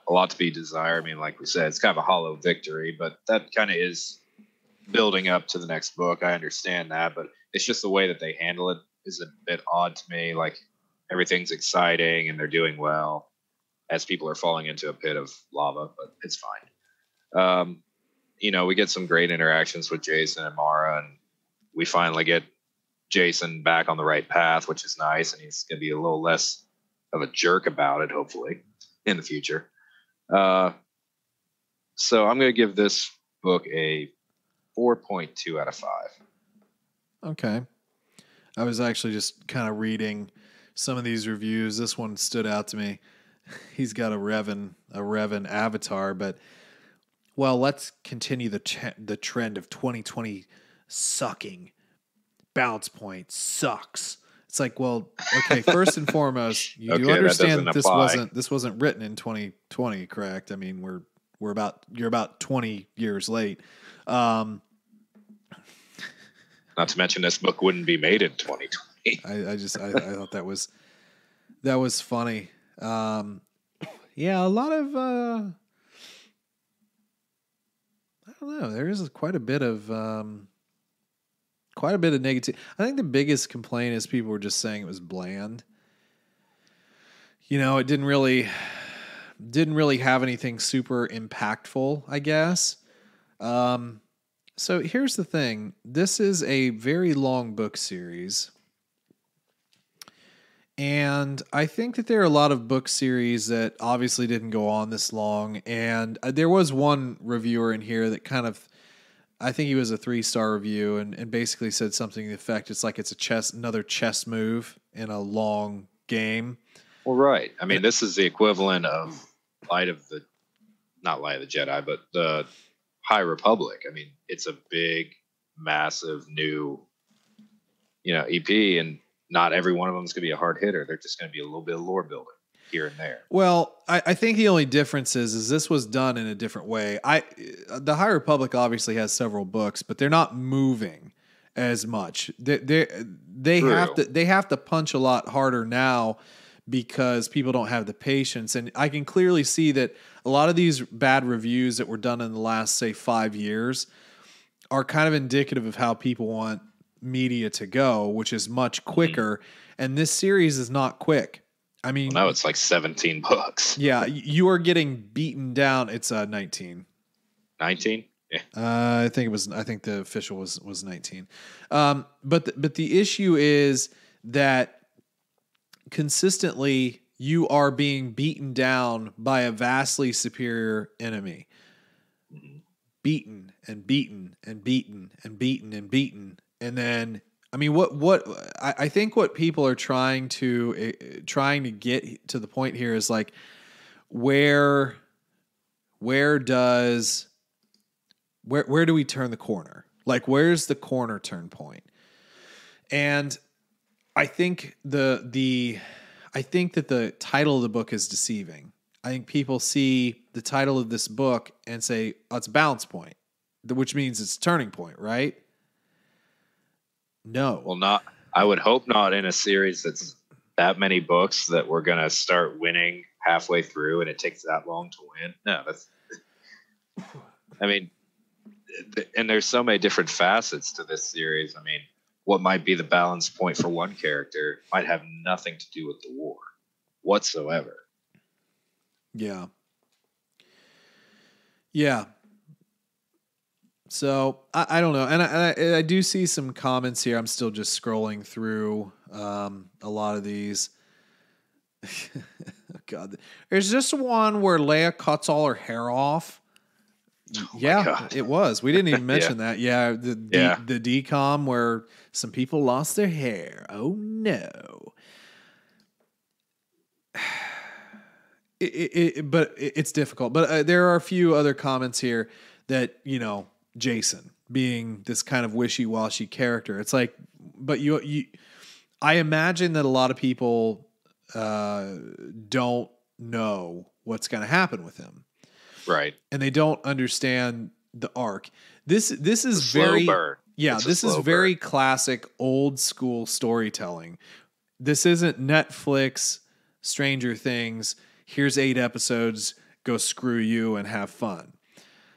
a lot to be desired. I mean, like we said, it's kind of a hollow victory, but that kind of is building up to the next book. I understand that, but it's just the way that they handle it is a bit odd to me. Like, everything's exciting and they're doing well as people are falling into a pit of lava, but it's fine. We get some great interactions with Jason and Mara, and we finally get Jason back on the right path, which is nice, and he's going to be a little less of a jerk about it, hopefully, in the future. So I'm going to give this book a 4.2 out of 5. Okay. I was actually just kind of reading some of these reviews. This one stood out to me. He's got a Revan avatar, but let's continue the trend of 2020 sucking. Balance point sucks. It's like, okay, first and foremost, you do understand that this wasn't written in 2020, correct? I mean, you're about 20 years late. Not to mention this book wouldn't be made in 2020. I thought that was That was funny. Yeah, a lot of I don't know. There is quite a bit of negative. I think the biggest complaint is people were just saying it was bland. You know, it didn't really have anything super impactful, I guess. So here's the thing. This is a very long book series. And I think that there are a lot of book series that obviously didn't go on this long. And there was one reviewer in here that kind of, I think he was a 3-star review and basically said something to the effect, it's like it's another chess move in a long game. Well, right. I mean, this is the equivalent of not Light of the Jedi, but the High Republic. I mean, it's a big, massive new, EP, and not every one of them is going to be a hard hitter. They're just going to be a little bit of lore building here and there. Well, I think the only difference is this was done in a different way. The High Republic obviously has several books, but they're not moving as much. They have to punch a lot harder now because people don't have the patience. And I can clearly see that a lot of these bad reviews that were done in the last, say, 5 years are kind of indicative of how people want media to go, which is much quicker. And this series is not quick. I mean, now it's like 17 books. Yeah, you are getting beaten down. It's 19. 19? Yeah. I think the official was 19. But the issue is that consistently you are being beaten down by a vastly superior enemy. Beaten and beaten and beaten and beaten and beaten. And then, I mean, I think what people are trying to get to the point here is like, where do we turn the corner? Like, where's the corner turn point? And I think that the title of the book is deceiving. I think people see the title of this book and say, oh, it's a balance point, which means it's a turning point, right? No. Well, I would hope not in a series that's that many books that we're going to start winning halfway through and it takes that long to win. No, I mean, and there's so many different facets to this series. I mean, what might be the balance point for one character might have nothing to do with the war whatsoever. Yeah. Yeah. So I don't know. And I do see some comments here. I'm still just scrolling through a lot of these. God, there's just one where Leia cuts all her hair off. Oh yeah, it was. We didn't even mention that. Yeah, the decom where some people lost their hair. Oh no. But it's difficult. But there are a few other comments here that, Jason being this kind of wishy-washy character. It's like, but I imagine that a lot of people don't know what's going to happen with him. Right. And they don't understand the arc. This is very burn. Yeah, this is very classic old school storytelling. This isn't Netflix, Stranger Things, here's 8 episodes, go screw you and have fun.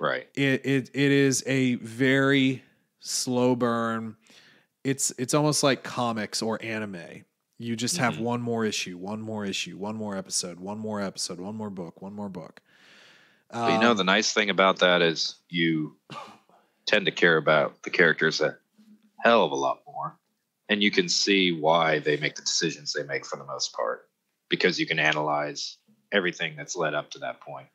Right. It is a very slow burn. It's almost like comics or anime. You just have one more issue, one more episode, one more book. But the nice thing about that is you tend to care about the characters a hell of a lot more. And you can see why they make the decisions they make for the most part. Because you can analyze everything that's led up to that point.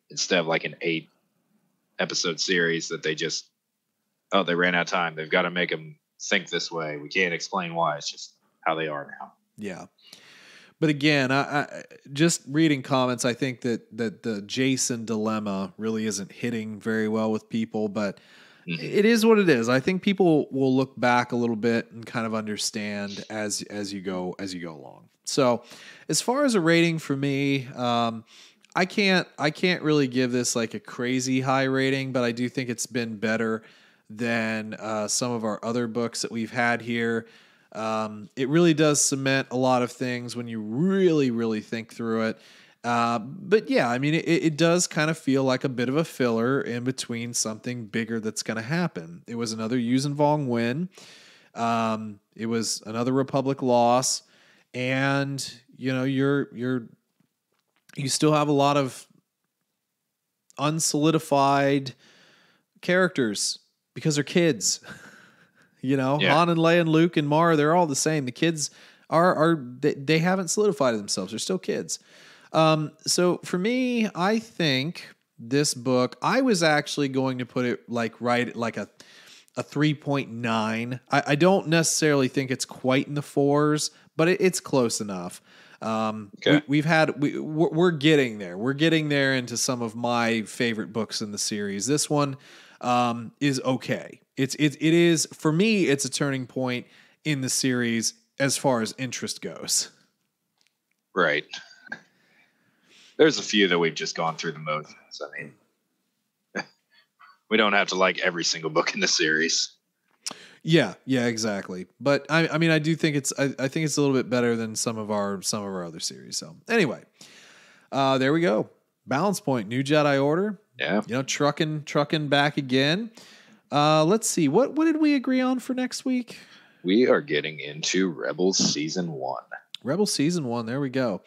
Instead of like an 8-episode series that they ran out of time. They've got to make them think this way. We can't explain why. It's just how they are now. Yeah. But again, I just reading comments, I think that the Jason dilemma really isn't hitting very well with people, but it is what it is. I think people will look back a little bit and kind of understand as you go along. So, as far as a rating for me, I can't really give this like a crazy high rating, but I do think it's been better than some of our other books that we've had here. It really does cement a lot of things when you really, really think through it. But yeah, I mean, it does kind of feel like a bit of a filler in between something bigger that's going to happen. It was another Yuuzhan Vong win. It was another Republic loss, and you know, you still have a lot of unsolidified characters because they're kids. You know, Yeah. Han and Leia and Luke and Mara, they're all the same. The kids they haven't solidified themselves. They're still kids. So for me, I think this book, I was actually going to put it like right at like a 3.9. I don't necessarily think it's quite in the 4s, but it's close enough. Okay. We're getting there. We're getting there into some of my favorite books in the series. This one is okay. It is, for me, it's a turning point in the series as far as interest goes. Right. There's a few that we've just gone through the motions. I mean, we don't have to like every single book in the series. Yeah, exactly. But I mean, I do think I think it's a little bit better than some of our other series. So anyway, there we go. Balance Point, New Jedi Order. Yeah. You know, trucking back again. Let's see. What did we agree on for next week? We are getting into Rebels Season 1. Rebels Season 1. There we go.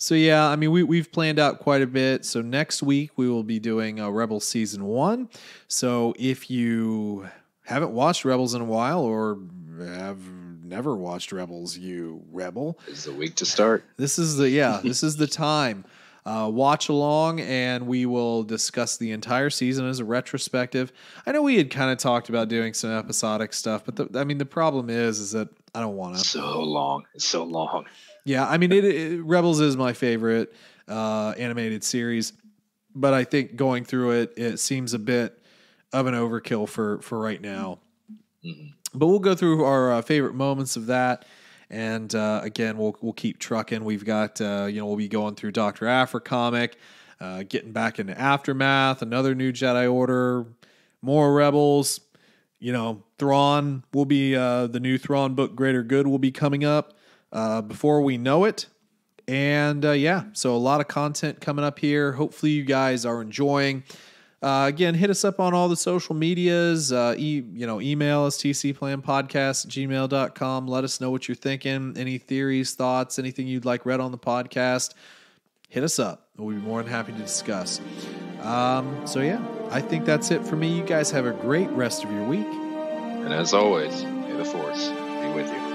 So yeah, I mean, we've planned out quite a bit. So next week we will be doing Rebels Season 1. So if you haven't watched Rebels in a while or have never watched Rebels, you rebel, This is the week to start. This is the time. Watch along, and we will discuss the entire season as a retrospective. I know we had kind of talked about doing some episodic stuff, but the problem is that I don't want to. So long. It's so long. Yeah, I mean, Rebels is my favorite animated series, but I think going through it seems a bit of an overkill for right now. Mm-hmm. But we'll go through our favorite moments of that. And again, we'll keep trucking. We've got we'll be going through Dr. Aphra comic, getting back into Aftermath, another New Jedi Order, more Rebels. You know, Thrawn will be the new Thrawn book, Greater Good, will be coming up before we know it. And so a lot of content coming up here. Hopefully, you guys are enjoying. Again, hit us up on all the social medias. Email us, tcplanpodcast@gmail.com. Let us know what you're thinking. Any theories, thoughts, anything you'd like read on the podcast, hit us up. We'll be more than happy to discuss. I think that's it for me. You guys have a great rest of your week. And as always, may the Force be with you.